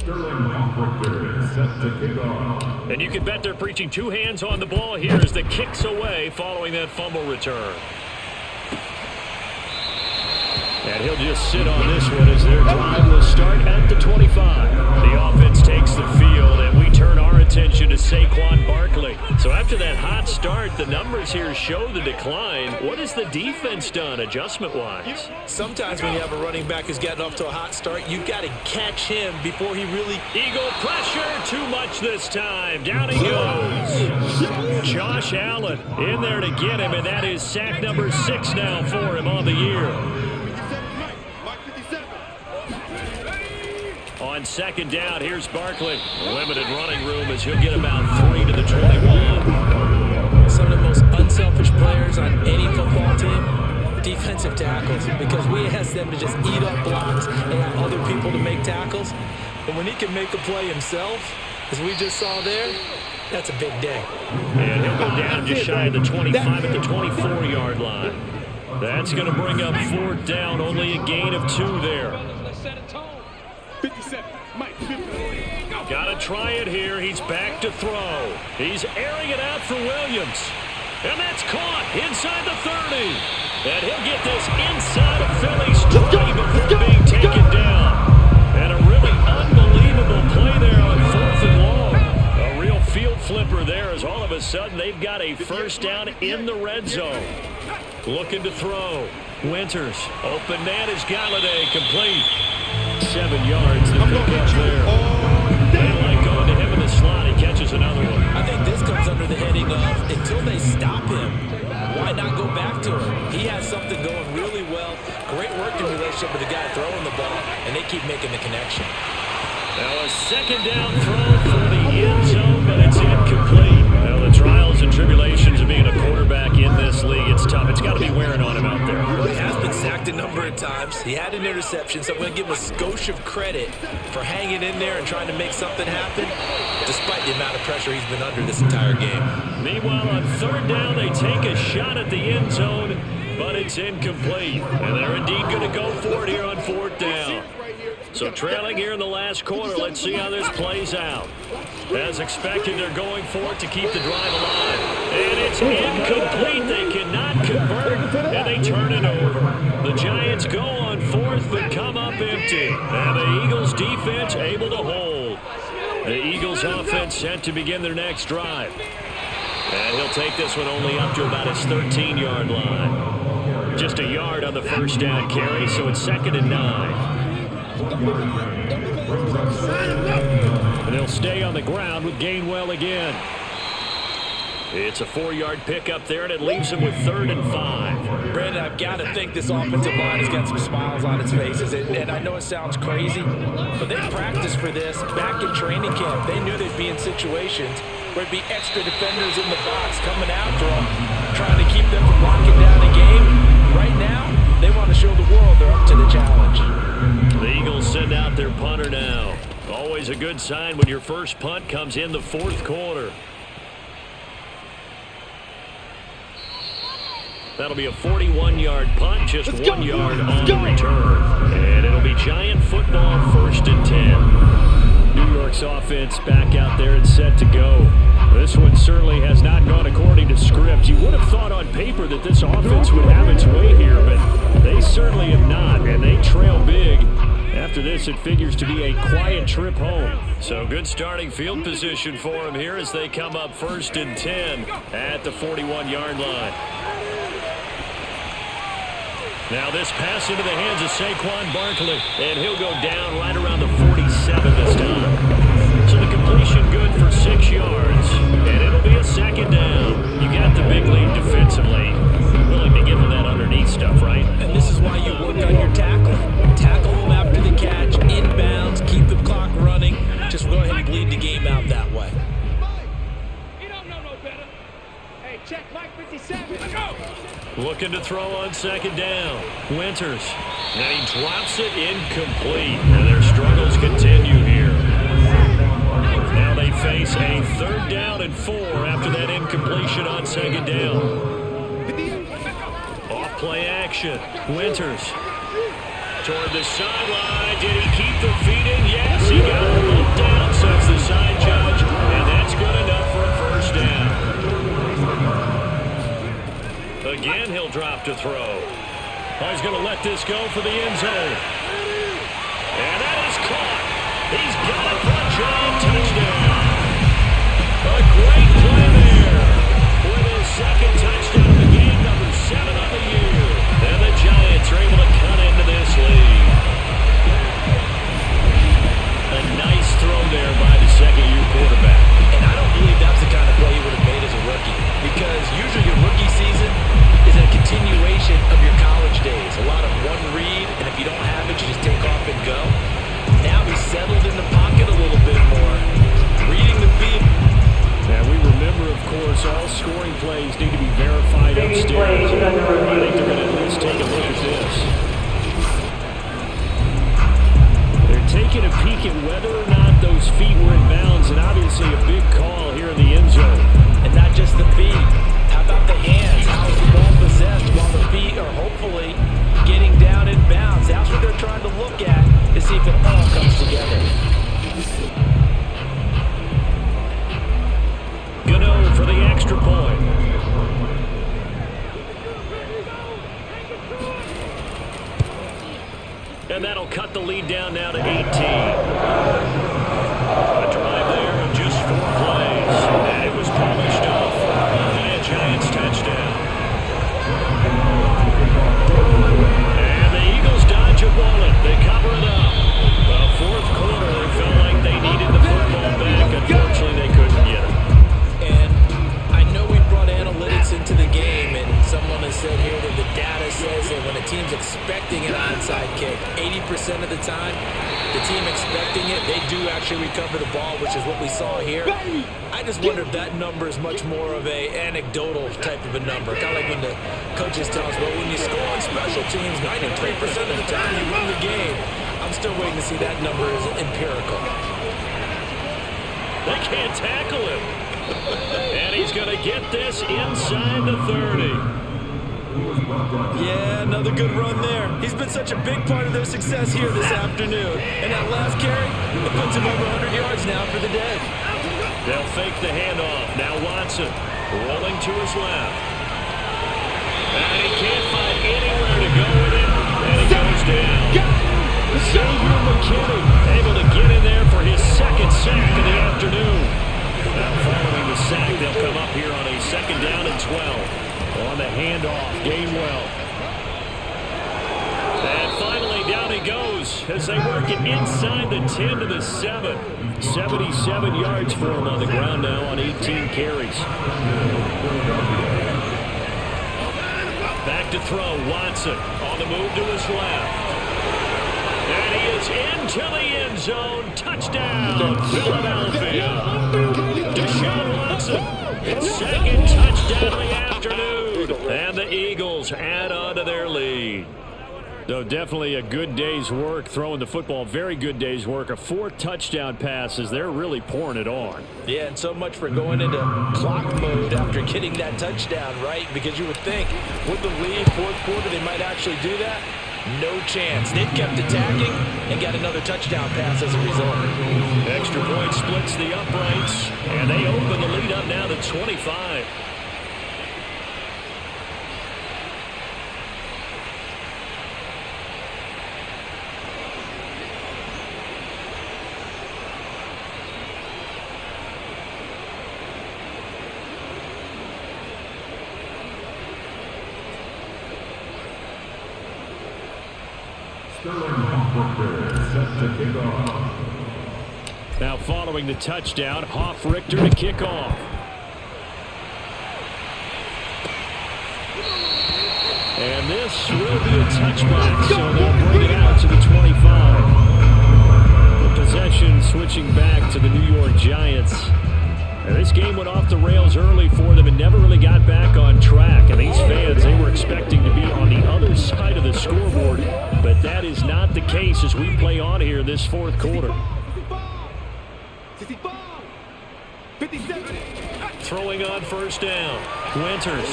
[SPEAKER 7] Set to kick off.
[SPEAKER 2] And you can bet they're preaching two hands on the ball here as the kick's away following that fumble return. And he'll just sit on this one as their drive will start at the 25. The offense takes the field, and we turn our attention to Saquon Barkley. So after that hot start, the numbers here show the decline. What has the defense done adjustment-wise?
[SPEAKER 3] Sometimes when you have a running back who's getting off to a hot start, you've got to catch him before he really...
[SPEAKER 2] Eagle pressure, too much this time. Down he goes. Josh Allen in there to get him, and that is sack number 6 now for him on the year. On second down, here's Barkley. Limited running room as he'll get about 3 to the 21.
[SPEAKER 3] Some of the most unselfish players on any football team, defensive tackles, because we ask them to just eat up blocks and allow other people to make tackles. But when he can make a play himself, as we just saw there, that's a big day.
[SPEAKER 2] And he'll go down just shy of the 25 at the 24-yard line. That's going to bring up 4th down, only a gain of 2 there.
[SPEAKER 4] 57, Mike, 50.
[SPEAKER 2] Got to try it here. He's back to throw. He's airing it out for Williams. And that's caught inside the 30. And he'll get this inside of Philly's 20 before being taken down. And a really unbelievable play there on 4th and long. A real field flipper there as all of a sudden they've got a first down in the red zone. Looking to throw. Winters. Open man is Galladay, complete. 7 yards. The pickup there. They like going to him in the slot. He catches another one.
[SPEAKER 3] I think this comes under the heading of until they stop him, why not go back to him? He has something going really well. Great working relationship with the guy throwing the ball, and they keep making the connection.
[SPEAKER 2] Now a second down throw for the end zone, but it's incomplete. Now the trials and tribulations of being a quarterback in this league, it's tough. It's got to be wearing on him out there.
[SPEAKER 3] Well, he has been sacked a number of times. He had an interception, so I'm going to give him a skosh of credit for hanging in there and trying to make something happen, despite the amount of pressure he's been under this entire game.
[SPEAKER 2] Meanwhile, on 3rd down, they take a shot at the end zone, but it's incomplete. And they're indeed going to go for it here on 4th down. So trailing here in the last quarter, let's see how this plays out. As expected, they're going for it to keep the drive alive. And it's incomplete. They cannot convert, and they turn it over. The Giants go on 4th, but come up empty. And the Eagles' defense able to hold. The Eagles' offense set to begin their next drive. And he'll take this one only up to about his 13-yard line. Just a yard on the first down carry, so it's 2nd and 9. And they'll stay on the ground with Gainwell again. It's a 4-yard pickup there, and it leaves them with 3rd and 5.
[SPEAKER 3] Brandon, I've got to think this offensive line has got some smiles on its faces, and I know it sounds crazy, but they practiced for this back in training camp. They knew they'd be in situations where it'd be extra defenders in the box coming after them, trying to keep them from locking down a game. Right now, they want to show the world they're up to the challenge.
[SPEAKER 2] The Eagles send out their punter now. Always a good sign when your first punt comes in the 4th quarter. That'll be a 41-yard punt, just 1 yard on the return. And it'll be Giant football, 1st and 10. New York's offense back out there and set to go. This one certainly has not gone according to script. You would have thought on paper that this offense would have its way here, but they certainly have not, and they trail big. After this, it figures to be a quiet trip home. So good starting field position for them here as they come up 1st and 10 at the 41-yard line. Now this pass into the hands of Saquon Barkley, and he'll go down right around the 47 this time. So the completion good for 6 yards, and it'll be a 2nd down. You got the big lead defensively. Willing to give them that underneath stuff, right?
[SPEAKER 3] And this is why you work on your tackling. Tackle them after the catch, inbounds, keep the clock running. Just go ahead and bleed the game out that way.
[SPEAKER 4] You don't know no better. Hey, check Mike 57. Let's go.
[SPEAKER 2] Looking to throw on 2nd down. Winters. And he drops it incomplete. And their struggles continue here. Now they face a 3rd down and 4 after that incompletion on 2nd down. Off play action. Winters. Toward the sideline. Did he keep the feet in? Yes, he got it. off to throw. Oh, he's going to let this go for the end zone. And that is caught. He's got it for a giant touchdown. A great play there with his second touchdown of the game, number 7 on the year. And the Giants are able to cut into this lead. A nice throw there by the second-year quarterback.
[SPEAKER 3] And I don't believe that's the kind of play he would have made as a rookie, because usually your rookie season is a continuation of your college days. A lot of one read, and if you don't have it, you just take off and go. Now he's settled in the pocket a little bit more, reading the field.
[SPEAKER 2] And we remember, of course, all scoring plays need to be verified upstairs. I think they're going to at least take a look at this. They're taking a peek at whether or not those feet were in bounds, and obviously a big call here in the end zone.
[SPEAKER 3] And not just the feet. How about the hands? How is the ball possessed while the feet are hopefully getting down in bounds? That's what they're trying to look at to see if it all comes together.
[SPEAKER 2] Gano for the extra point. And that'll cut the lead down now to 18. A drive there of just 4 plays. And it was polished off by a Giants touchdown. And the Eagles dodge a bullet. They cover it up. The fourth quarter, they felt like they needed the football back. Unfortunately, they couldn't get it.
[SPEAKER 3] And I know we brought analytics into the game, and someone has said here that the data says that when a team's expecting an onside kick, 80% of the time, the team expecting it, they do actually recover the ball, which is what we saw here. I just wonder if that number is much more of a anecdotal type of a number. Kind of like when the coaches tell us, well, when you score on special teams, 93% of the time you win the game. I'm still waiting to see that number as empirical.
[SPEAKER 2] They can't tackle him. And he's going to get this inside the 30.
[SPEAKER 3] Yeah, another good run there. He's been such a big part of their success here this afternoon. And that last carry, it puts him over 100 yards now for the day.
[SPEAKER 2] They'll fake the handoff. Now Watson rolling to his left. And he can't find anywhere to go with it. And he goes down. Xavier McKinney able to get in there for his second sack of the afternoon. Now following the sack, they'll come up here on a 2nd down and 12. On the handoff, Gainwell. And finally, down he goes as they work it inside the 10 to the 7. 77 yards for him on the ground now on 18 carries. Back to throw, Watson on the move to his left. And he is into the end zone. Touchdown, Philadelphia. Deshaun Watson, his 2nd touchdown of the afternoon. And the Eagles add on to their lead. So definitely a good day's work throwing the football. Very good day's work. A 4th touchdown passes. They're really pouring it on.
[SPEAKER 3] Yeah, and so much for going into clock mode after getting that touchdown, right? Because you would think with the lead, 4th quarter, they might actually do that. No chance. They've kept attacking and got another touchdown pass as a result.
[SPEAKER 2] Extra point splits the uprights, and they open the lead up now to 25. Now following the touchdown, Hoff-Richter to kick off. And this will be a touchback, so they'll bring it out to the 25. The possession switching back to the New York Giants. And this game went off the rails early for them and never really got back on track. And these fans, they were expecting to be on the other side of the scoreboard. But that is not the case as we play on here this 4th quarter. Throwing on 1st down. Winters.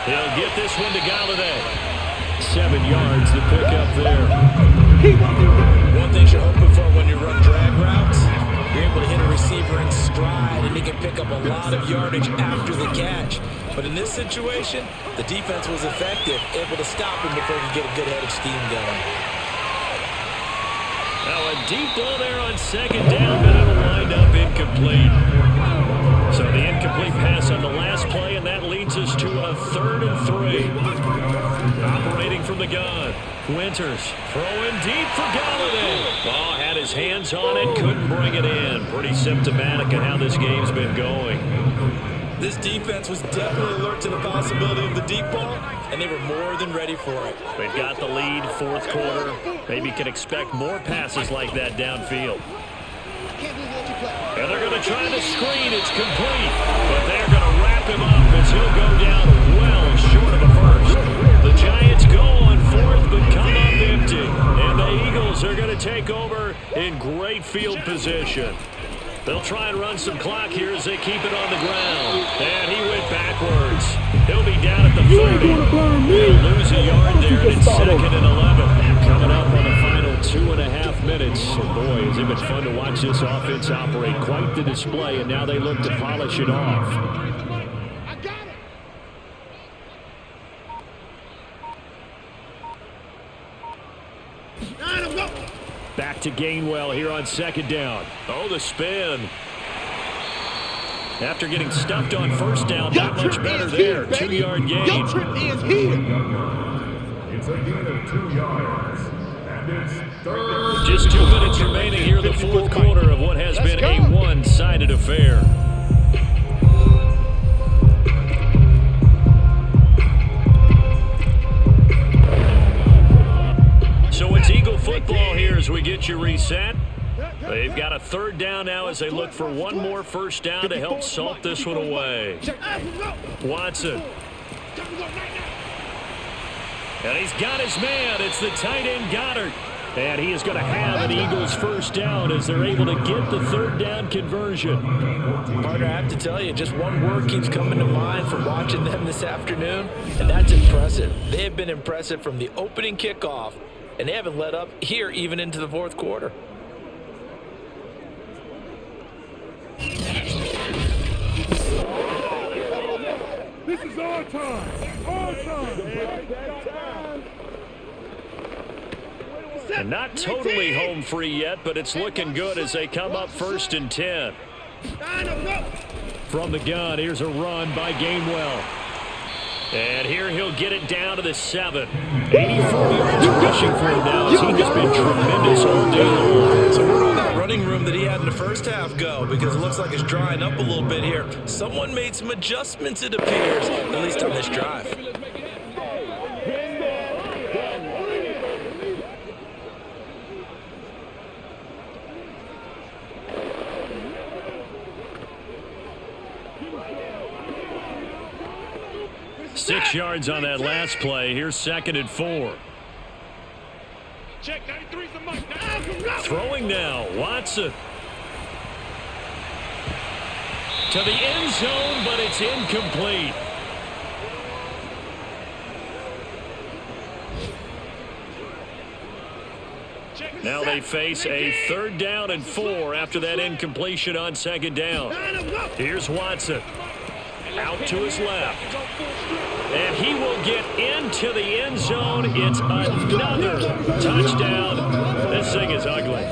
[SPEAKER 2] He'll get this one to Galladay. 7 yards to pick up there.
[SPEAKER 3] One thing you're hoping for when you run drag routes, you're able to hit a receiver in stride, and he can pick up a lot of yardage after the catch. But in this situation, the defense was effective, able to stop him before he could get a good head of steam going.
[SPEAKER 2] Now a deep ball there on second down, but it'll wind up incomplete. So the incomplete pass on the last play, and that leads us to a 3rd and 3. Operating from the gun. Winters throwing deep for Galladay. Ball had his hands on it, couldn't bring it in. Pretty symptomatic of how this game's been going.
[SPEAKER 3] This defense was definitely alert to the possibility of the deep ball, and they were more than ready for it.
[SPEAKER 2] They've got the lead, 4th quarter. Maybe can expect more passes like that downfield. And they're going to try the screen. It's complete. But they're going to wrap him up as he'll go down well short of a first. The Giants go on 4th but come up empty. And the Eagles are going to take over in great field position. They'll try and run some clock here as they keep it on the ground. And he went backwards. He'll be down at the 30. He'll lose a yard there, and it's 2nd and 11. Coming up on the final 2.5 minutes. Boy, has it been fun to watch this offense operate. Quite the display, and now they look to polish it off.
[SPEAKER 4] I got it.
[SPEAKER 2] Back to Gainwell here on 2nd down. Oh, the spin. After getting stuffed on 1st down, not much better there. 2-yard gain.
[SPEAKER 4] Your trip is here.
[SPEAKER 7] It's a gain of 2 yards. And it's 3rd.
[SPEAKER 2] Just 2 minutes remaining here in the 4th quarter of what has been a one-sided affair. So it's Eagle football here as we get you reset. They've got a 3rd down now as they look for one more 1st down to help salt this one away. Watson. And he's got his man. It's the tight end Goddard. And he is going to have an Eagles 1st down as they're able to get the 3rd down conversion.
[SPEAKER 3] Partner, I have to tell you, just one word keeps coming to mind from watching them this afternoon, and that's impressive. They have been impressive from the opening kickoff, and they haven't let up here even into the 4th quarter.
[SPEAKER 7] This is our time. Our time.
[SPEAKER 2] And not totally home free yet, but it's looking good as they come up 1st and 10. From the gun, here's a run by Gainwell. And here he'll get it down to the 7. 84 yards rushing for him now as he has been tremendous all day long.
[SPEAKER 3] So where did that running room that he had in the 1st half go? Because it looks like it's drying up a little bit here. Someone made some adjustments, it appears, at least on this drive.
[SPEAKER 2] Six yards on that last play. Here's 2nd and 4.
[SPEAKER 4] Check 93's the mic.
[SPEAKER 2] Throwing now, Watson. To the end zone, but it's incomplete. Now they face a 3rd down and 4 after that incompletion on 2nd down. Here's Watson. Out to his left. And he will get into the end zone. It's another touchdown. This thing is ugly.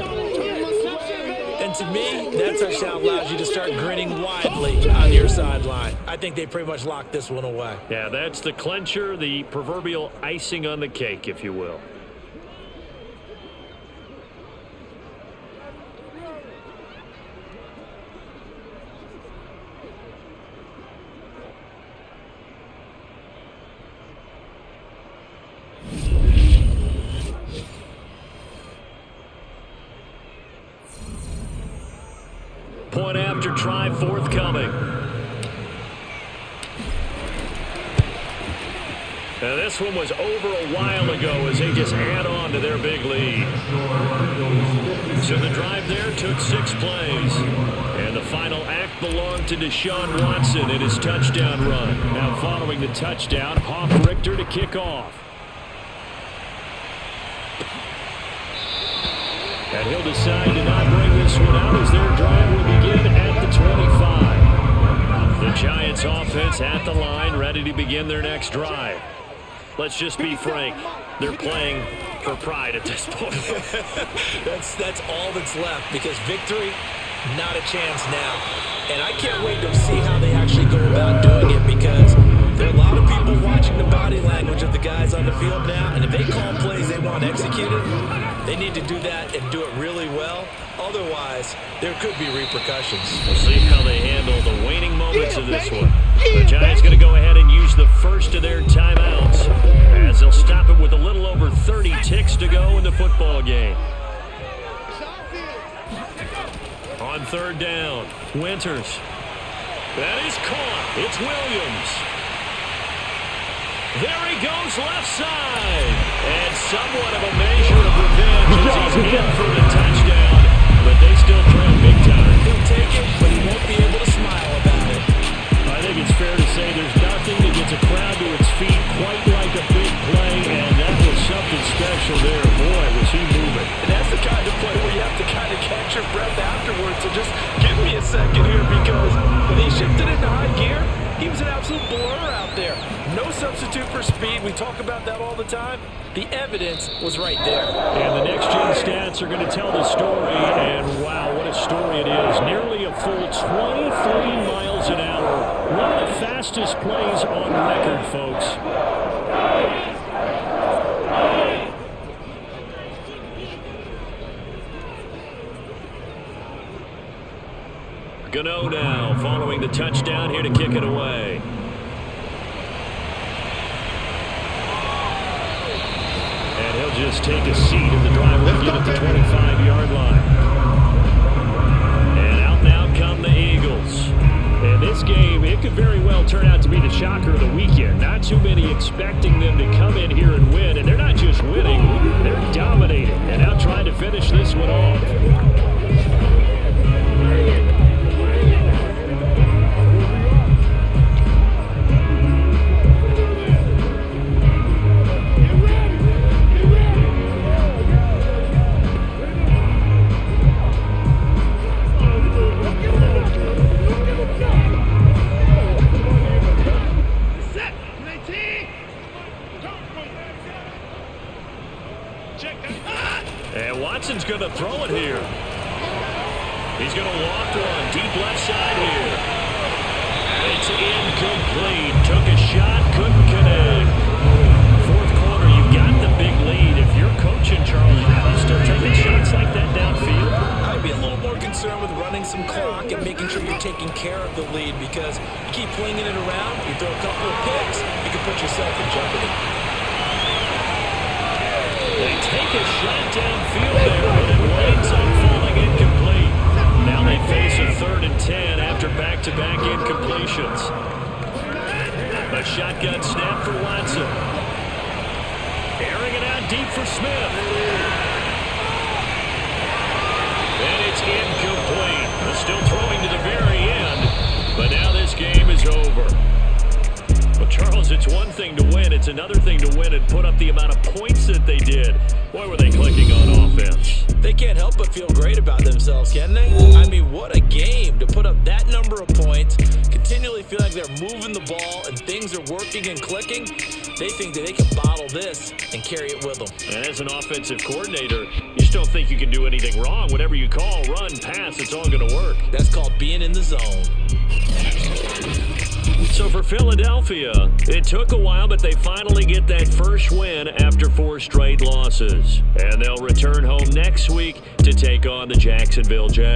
[SPEAKER 3] And to me, that touchdown allows you to start grinning widely on your sideline. I think they pretty much locked this one away.
[SPEAKER 2] Yeah, that's the clincher, the proverbial icing on the cake, if you will. Point after try forthcoming. Now this one was over a while ago as they just add on to their big lead. So the drive there took 6 plays. And the final act belonged to Deshaun Watson in his touchdown run. Now following the touchdown, Hoff Richter to kick off. And he'll decide to not bring this one out as their drive will begin at the 25. The Giants offense at the line, ready to begin their next drive. Let's just be frank. They're playing for pride at this point.
[SPEAKER 3] That's all that's left, because victory, not a chance now. And I can't wait to see how they actually go about doing it, because there are a lot of people watching the body language of the guys on the field now, and if they call plays they want executed, they need to do that and do it really well. Otherwise, there could be repercussions.
[SPEAKER 2] We'll see how they handle the waning moments of this one. The Giants going to go ahead and use the first of their timeouts, as they'll stop it with a little over 30 ticks to go in the football game. On third down, Winters. That is caught. It's Williams. There he goes, left side. And somewhat of a measure of revenge as he's in for the touchdown. But they still trail big time.
[SPEAKER 3] He'll take it, but he won't be able to smile about it.
[SPEAKER 2] I think it's fair to say there's nothing that gets a crowd to its feet quite like a big play, and that was something special there. Boy, was he moving.
[SPEAKER 3] And that's the kind of play where you have to kind of catch your breath afterwards. So just give me a second here, because when he shifted into high gear, he was an absolute blur out there. No substitute for speed. We talk about that all the time. The evidence was right there.
[SPEAKER 2] And the next-gen stats are going to tell the story, and wow, what a story it is. Nearly a full 23 miles an hour. One of the fastest plays on record, folks. Gano now, following the touchdown, here to kick it away. And he'll just take a seat, and the drive will get at the 25-yard line. And out now come the Eagles. And this game, it could very well turn out to be the shocker of the weekend. Not too many expecting them to come in here and win. And they're not just winning, they're dominating. And now trying to finish this one off. And Watson's going to throw it here. He's going to walk one. Deep left side here. It's incomplete. Took a shot, couldn't connect. Fourth quarter, you've got the big lead. If you're coaching, Charles, are you still taking shots like that downfield?
[SPEAKER 3] I'd be a little more concerned with running some clock and making sure you're taking care of the lead, because you keep flinging it around, you throw a couple of picks, you can put yourself in jeopardy.
[SPEAKER 2] They take a shot downfield there, but it winds up falling incomplete. Now they face a 3rd and 10 after back-to-back incompletions. A shotgun snap for Watson. Airing it out deep for Smith. And it's incomplete. They're still throwing to the very end, but now this game is over. Well, Charles, it's one thing to win. It's another thing to win and put up the amount of points that they did. Boy, were they clicking on offense.
[SPEAKER 3] They can't help but feel great about themselves, can they? I mean, what a game to put up that number of points, continually feel like they're moving the ball and things are working and clicking. They think that they can bottle this and carry it with them.
[SPEAKER 2] And as an offensive coordinator, you just don't think you can do anything wrong. Whatever you call, run, pass, it's all going to work.
[SPEAKER 3] That's called being in the zone.
[SPEAKER 2] So for Philadelphia, it took a while, but they finally get that first win after 4 straight losses. And they'll return home next week to take on the Jacksonville Jaguars.